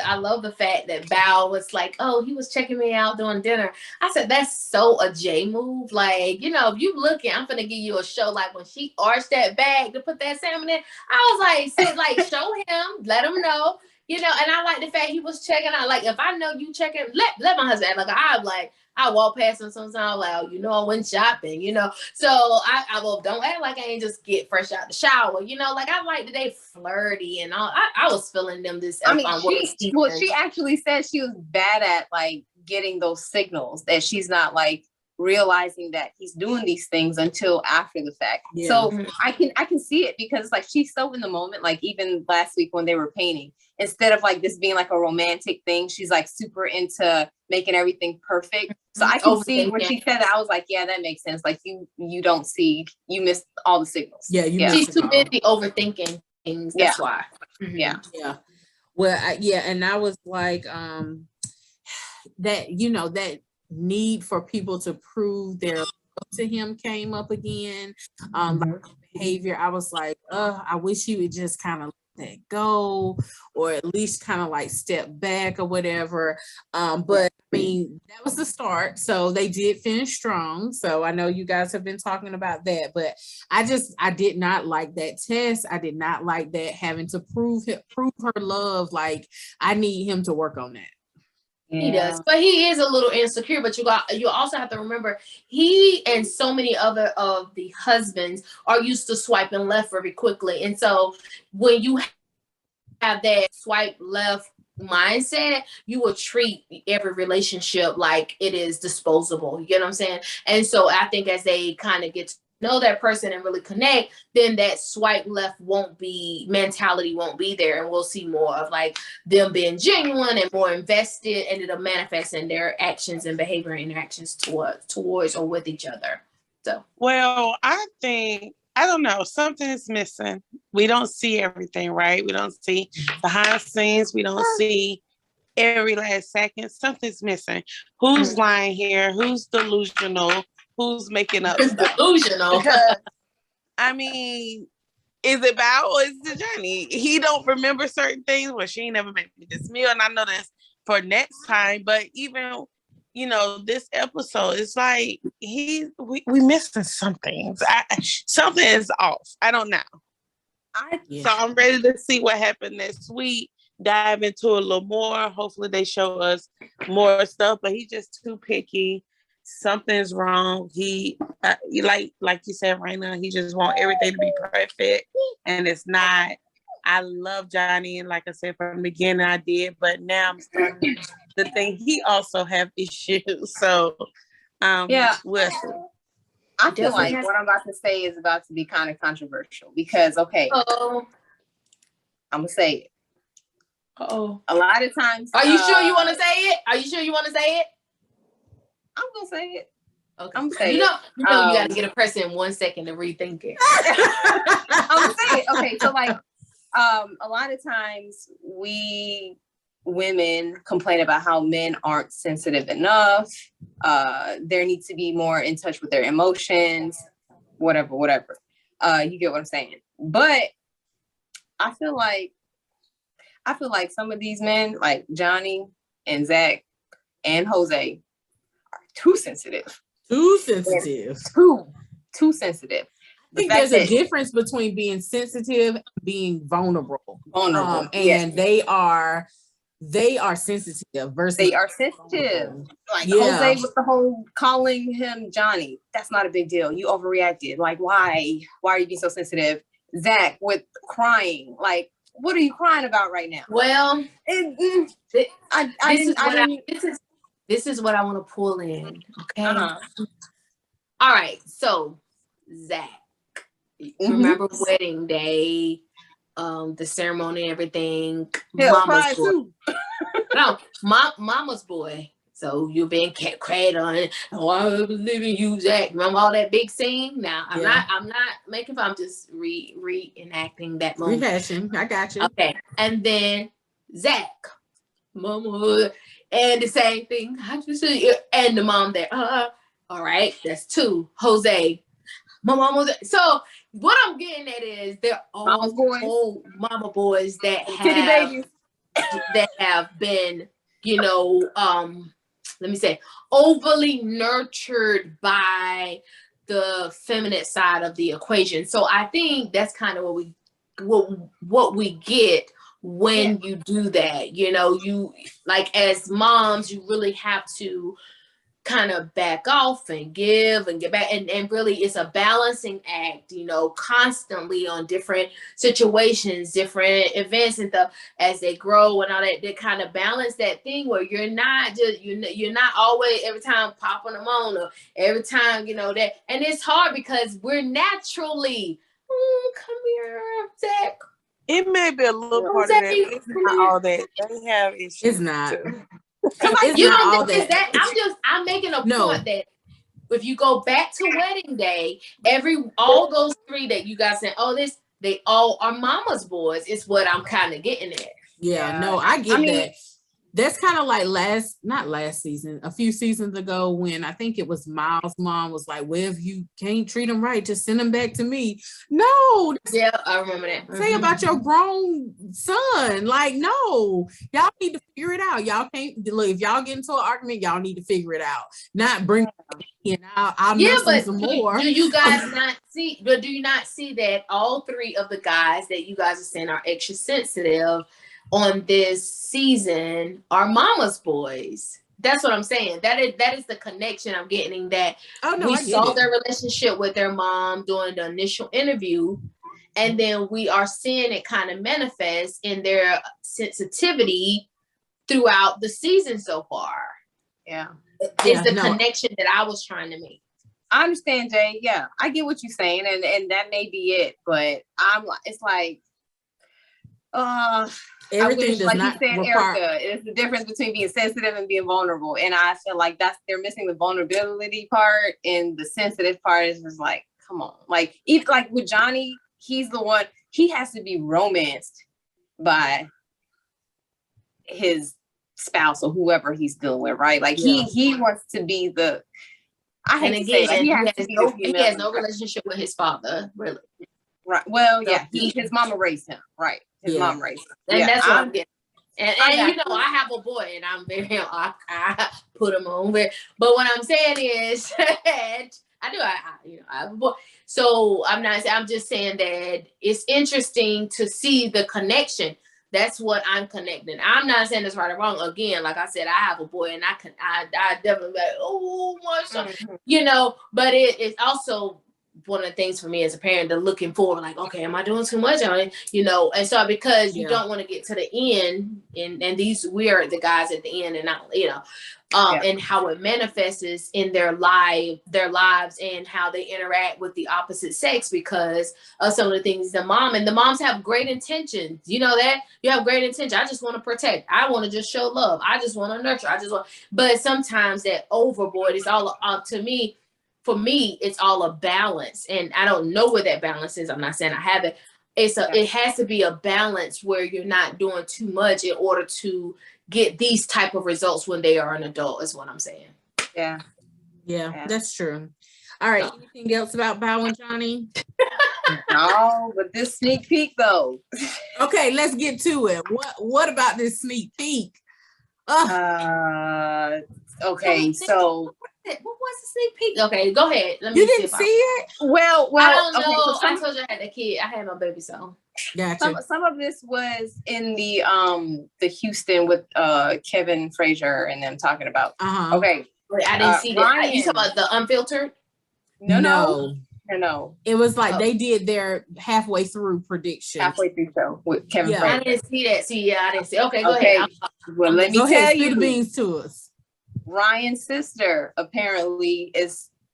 I love the fact that Bao was like, oh, he was checking me out doing dinner. I said, that's so a J move. Like, you know, if you looking, I'm gonna give you a show. Like when she arched that bag to put that salmon in, I was like, show him, let him know, you know. And I like the fact he was checking out. Like, if I know you checking, let my husband act like I walk past him sometimes, like, oh, you know, I went shopping, you know. So I will, don't act like I ain't just get fresh out the shower, you know. Like, I like that they flirty and all. I was feeling them this. I mean, she actually said she was bad at like getting those signals, that she's not like realizing that he's doing these things until after the fact. Yeah. So I can see it, because like she's so in the moment. Like even last week when they were painting, instead of like this being like a romantic thing, she's like super into making everything perfect. So I can see when she said that, I was like, yeah, that makes sense. Like you don't see, you miss all the signals. Yeah, she's too busy overthinking things. That's why. Mm-hmm. Yeah. Well, and I was like, that, you know, that need for people to prove their love to him came up again. Like behavior, I was like, I wish he would just kind of let that go, or at least kind of like step back or whatever. But I mean, that was the start, so they did finish strong. So I know you guys have been talking about that, but I did not like that test. I did not like that having to prove her love. Like, I need him to work on that. He does, but he is a little insecure. But you also have to remember he and so many other of the husbands are used to swiping left very quickly, and so when you have that swipe left mindset, you will treat every relationship like it is disposable. You get what I'm saying? And so I think as they kind of get to know that person and really connect, then that swipe left mentality won't be there, and we'll see more of like them being genuine and more invested, and it'll manifest in their actions and behavior and interactions towards or with each other. So well, I think, I don't know, something is missing. We don't see everything, right? We don't see behind the scenes. We don't see every last second. Something's missing. Who's lying here? Who's delusional? Who's making up stuff? Delusional. Because, I mean, is it Bao or is it Johnny? He don't remember certain things. Well, she ain't never made me this meal, and I know this for next time. But even, this episode, it's like we missing some things. Something is off. I don't know. So I'm ready to see what happened next week. Dive into a little more. Hopefully they show us more stuff. But he's just too picky. Something's wrong. He like you said right now, he just want everything to be perfect, and it's not. I love Johnny, and like I said from the beginning, I did, but now I'm starting to think he also have issues. So we'll see. I feel like what I'm about to say is about to be kind of controversial because I'm gonna say it. A lot of times. Are you sure you want to say it? Are you sure you want to say it? I'm gonna say it. Okay. I'm gonna say you it. You gotta get a person 1 second to rethink it. I'm gonna say it. Okay, so like a lot of times we women complain about how men aren't sensitive enough. There needs to be more in touch with their emotions, whatever. You get what I'm saying. But I feel like some of these men, like Johnny and Zach and Jose, are too sensitive. Too sensitive. Too sensitive. I think there's a difference between being sensitive and being vulnerable. And they are sensitive versus they are sensitive. Like Jose with the whole calling him Johnny. That's not a big deal. You overreacted. Like, why? Why are you being so sensitive? Zach with crying. Like, what are you crying about right now? Well, this is what I want to pull in. Okay. All right. So Zach. Remember wedding day, the ceremony and everything. Mama's boy. No, mama's boy. So you've been cradling. Oh, I believe in you, Zach. Remember all that big scene? Now I'm not making fun. I'm just reenacting that moment. Rehashing. I got you. Okay, and then Zach, mama, and the same thing. And the mom there. All right, that's 2. Jose. My mom was so. What I'm getting at is they're all old mama boys that have been, let me say, overly nurtured by the feminine side of the equation. So I think that's kind of what we get when you do that. You like as moms, you really have to kind of back off and give and get back, and really it's a balancing act, constantly on different situations, different events and stuff as they grow and all that. They kind of balance that thing where you're not just you're not always every time popping them on or every time that, and it's hard because we're naturally come here, Zach. It may be a little part of that. It's not all that. They have issues. It's not. I'm making a point that if you go back to wedding day, all those 3 that you guys said, they all are mama's boys, is what I'm kind of getting at. I get that. That's kind of like not last season, a few seasons ago when I think it was Miles' mom was like, well, if you can't treat them right, just send them back to me. No. Yeah, I remember that. Say about your grown son. Like, no, y'all need to figure it out. Y'all can't, look, if y'all get into an argument, y'all need to figure it out. Not bring it in. I'll mess some more. Do you guys not see, but do you not see that all 3 of the guys that you guys are saying are extra sensitive on this season are mama's boys. That's what I'm saying. That is the connection I'm getting, that Oh no, we I get saw it. their relationship with their mom during the initial interview, and then we are seeing it kind of manifest in their sensitivity throughout the season so far. Yeah. Is the no. connection that I was trying to make. I understand, Jay. Yeah, I get what you're saying, and that may be it. But it's like, Everything I wish, does like not you said, require. Erica, it's the difference between being sensitive and being vulnerable. And I feel like they're missing the vulnerability part, and the sensitive part is just like, come on. Like, even like with Johnny, he's the one, he has to be romanced by his spouse or whoever he's dealing with, right? Like he wants to be the, I hate to say, like, he has no relationship with his father, really. Right. Well, yeah, his mama raised him. Right. His mom raised him. And that's what I'm getting. And you know, I have a boy, and I'm very, I put him on there. But what I'm saying is, I have a boy. So I'm just saying that it's interesting to see the connection. That's what I'm connecting. I'm not saying it's right or wrong. Again, like I said, I have a boy, and I definitely like, oh my son, you know. But it's also one of the things for me as a parent, to looking forward, like, okay, am I doing too much on it? You know, and so because you don't want to get to the end, and we are the guys at the end, and not, you know, and how it manifests in their lives, and how they interact with the opposite sex, because of some of the things the moms have great intentions. You know that you have great intention. I just want to protect. I want to just show love. I just want to nurture. But sometimes that overboard is all to me. For me, it's all a balance, and I don't know where that balance is. I'm not saying I have it. It has to be a balance where you're not doing too much in order to get these type of results when they are an adult, is what I'm saying. Yeah, that's true. All right. Anything else about Bow and Johnny? No, but this sneak peek though. Okay, let's get to it. What about this sneak peek? Okay, so what was the sneak peek? Okay, go ahead. Let me you didn't see it? Well, I don't know. So I told you I had a kid. I had my baby, so gotcha. Some of this was in the Houston with Kevin Frazier and them talking about. Okay, wait, I didn't see that. You talking about the unfiltered? No. It was like they did their halfway through prediction. Halfway through show with Kevin Frazier. I didn't see that. I didn't see. Okay, go ahead. Well, let me tell you. Spill the beans to us. Ryan's sister apparently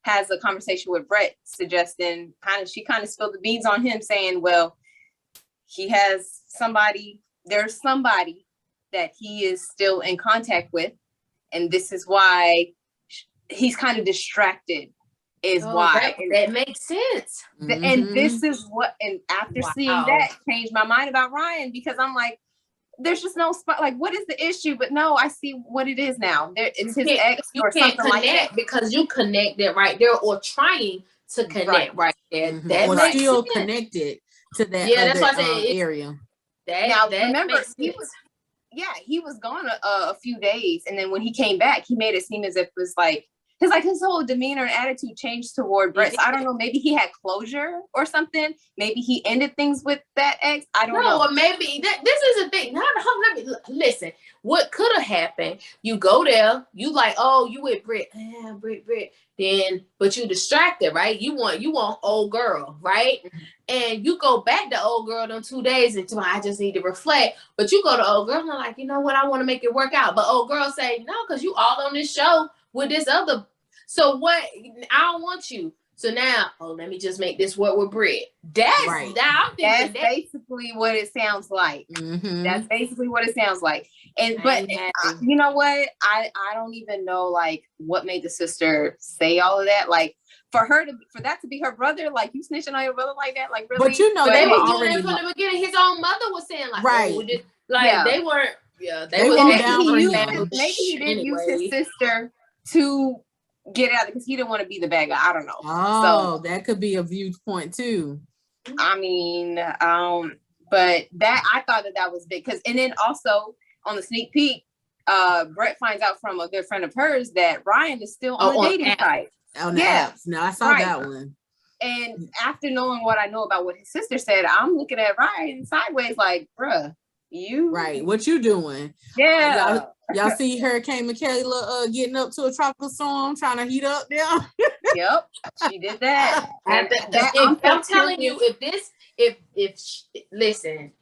has a conversation with Brett, suggesting she kind of spilled the beans on him, saying, well, he has there's somebody that he is still in contact with, and this is why he's kind of distracted, why. That makes sense. And this is what, and after seeing that, changed my mind about Ryan, because I'm like, there's just no spot. Like, what is the issue? But no, I see what it is now. It's his ex or something like that. Because you connected right there, or trying to connect right there. That or still sense. Connected to that that's why I said area. Remember, he was gone a few days, and then when he came back, he made it seem as if it was like his whole demeanor and attitude changed toward Brett. So I don't know, maybe he had closure or something. Maybe he ended things with that ex. I don't know. Or maybe this is a thing. Let me listen. What could have happened? You go there, you like, oh, you with Britt. Yeah, Britt. Then, but you distracted, right? You want old girl, right? And you go back to old girl in 2 days and I just need to reflect. But you go to old girl and like, you know what? I want to make it work out. But old girl say, no, because you all on this show with this other. So what? I don't want you. So now, let me just make this work with Britt. That's right. That's basically what it sounds like. That's basically what it sounds like. But you know what? I don't even know like what made the sister say all of that. Like for that to be her brother, like you snitching on your brother like that, like really. But you know they were already from the beginning. His own mother was saying like, right, they weren't. Yeah, they were down for him. Maybe he didn't use his sister to get out because he didn't want to be the bad guy. I don't know. Oh, so that could be a viewpoint too. I mean, but that I thought that was big because, and then also on the sneak peek, Brett finds out from a good friend of hers that Ryan is still on the dating site. On the apps. No, I saw that one. And after knowing what I know about what his sister said, I'm looking at Ryan sideways like, bruh, You Right. What you doing? Yeah. Y'all see Hurricane Michaela getting up to a tropical storm, trying to heat up there? Yep. She did that. I'm telling you, listen,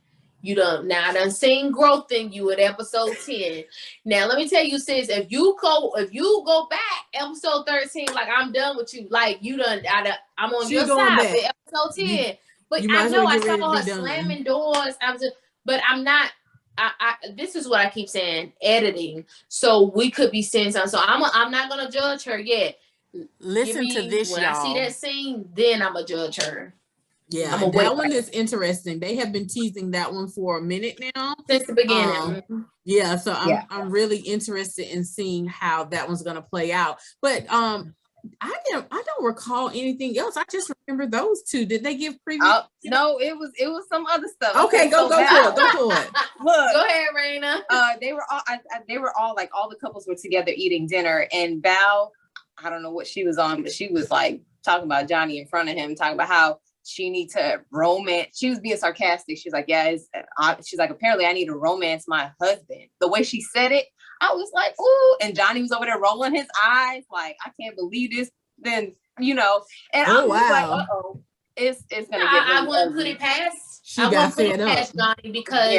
you done seen growth in you at episode 10. Now let me tell you, sis, if you go back episode 13, like I'm done with you, like I'm on your side back. with episode 10. But you I know I saw her slamming doors. But I'm not. This is what I keep saying, editing. So we could be saying something. So I'm not gonna judge her yet. Listen to this, when y'all. I see that scene, then I'm gonna judge her. Yeah, that one is interesting. They have been teasing that one for a minute now. Since the beginning. Yeah, so I'm really interested in seeing how that one's gonna play out. But I don't recall anything else. I just remember those two. Did they give previews? No, it was some other stuff. Okay, go for it. Go for it. Look, go ahead, Raina. They were all like, all the couples were together eating dinner, and Val, I don't know what she was on, but she was like talking about Johnny in front of him, talking about how she needs to romance. She was being sarcastic. She's like, yeah, she's like, apparently I need to romance my husband. The way she said it, I was like, ooh. And Johnny was over there rolling his eyes, like, I can't believe this. Then, and I was like, uh-oh, it's gonna get really I wouldn't put it past. I wouldn't put it past Johnny, because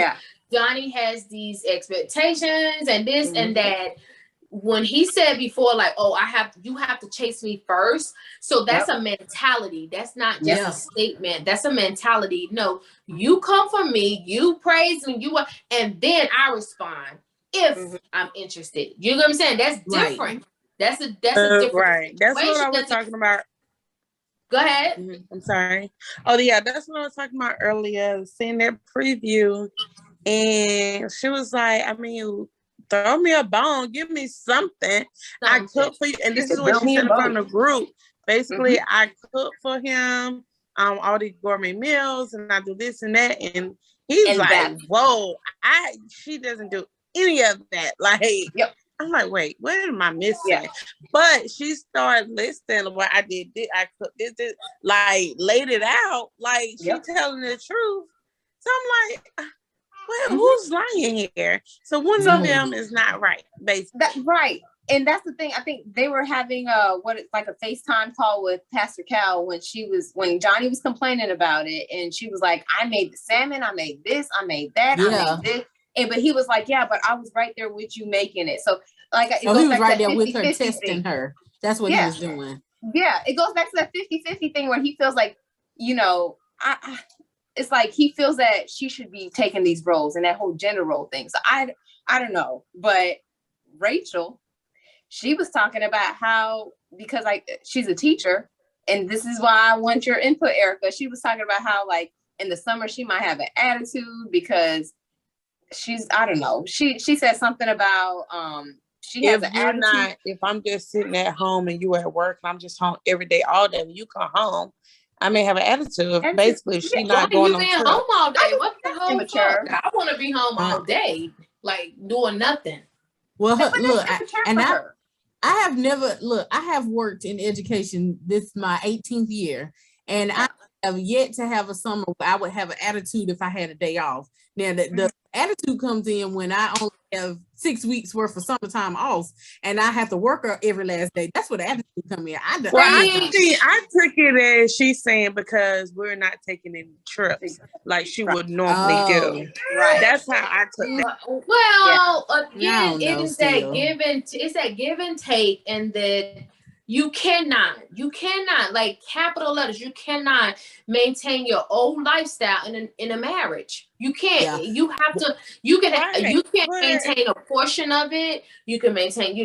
Johnny has these expectations and this and that. When he said before, like, oh, you have to chase me first. So that's a mentality. That's not just a statement. That's a mentality. No, you come for me, you praise me, and then I respond if I'm interested. You know what I'm saying? That's different. Right. That's a different right. That's what I was talking about. Go ahead. I'm sorry. Oh yeah, that's what I was talking about earlier. Seeing that preview, and she was like, I mean, throw me a bone, give me something. I cook for you. And this is what she said from the group. Basically, I cook for him all these gourmet meals, and I do this and that. And he's like, whoa, she doesn't do any of that. Like, I'm like, wait, what am I missing? Yeah. But she started listening what I did. I cooked this, like, laid it out. Like, she telling the truth. So I'm like, well, who's lying here? So one of them is not right, basically. That's right. And that's the thing. I think they were having a FaceTime call with Pastor Cal when Johnny was complaining about it, and she was like, I made the salmon, I made this, I made that, I made this. But he was like, yeah, but I was right there with you making it. So like, he was right there with her, testing her. That's what he was doing. Yeah, it goes back to that 50-50 thing where he feels like, it's like he feels that she should be taking these roles and that whole gender role thing. So I don't know. But Rachel, she was talking about how, because she's a teacher, and this is why I want your input, Erica. She was talking about how, like, in the summer she might have an attitude because I don't know. She said something about she has an attitude. If I'm just sitting at home and you at work and I'm just home every day, all day, when you come home, I may have an attitude. Basically, she's not going on trip. Home all day. What the whole fuck? I want to be home all day, like doing nothing. Well, look, I have worked in education. This is my 18th year, and I have yet to have a summer where I would have an attitude if I had a day off. Now, the attitude comes in when I only have 6 weeks worth of summertime off, and I have to work every last day. That's where the attitude come in. I took it as she's saying because we're not taking any trips like she would normally do. Right. That's how I took it. Well, again, it's that give and take, and that you cannot, like, capital letters, you cannot maintain your old lifestyle in a marriage. You can't. Yeah. You have to. You can't maintain a portion of it. You can maintain,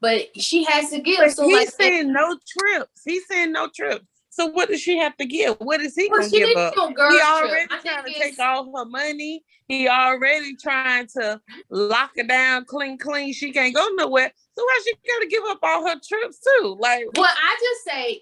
but she has to give. So he's saying no trips. He's saying no trips. So what does she have to give? What is he going to give up? He already trying to take all her money. He already trying to lock her down clean. She can't go nowhere. So why she got to give up all her trips too? Like, well, I just say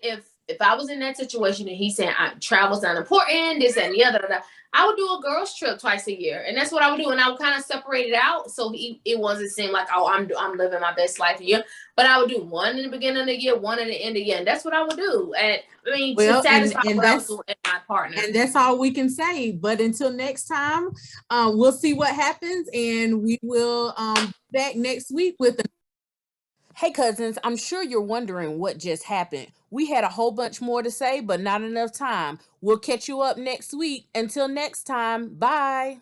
if I was in that situation and he's saying travel's not important, this and the other, I would do a girls trip twice a year, and that's what I would do. And I would kind of separate it out so it wasn't seem like, oh, I'm living my best life here. But I would do one in the beginning of the year, one at the end of the year, and that's what I would do. And I mean, to satisfy what I was doing in my partner. And that's all we can say. But until next time, we'll see what happens, and we will be back next week with. Hey cousins, I'm sure you're wondering what just happened. We had a whole bunch more to say, but not enough time. We'll catch you up next week. Until next time, bye.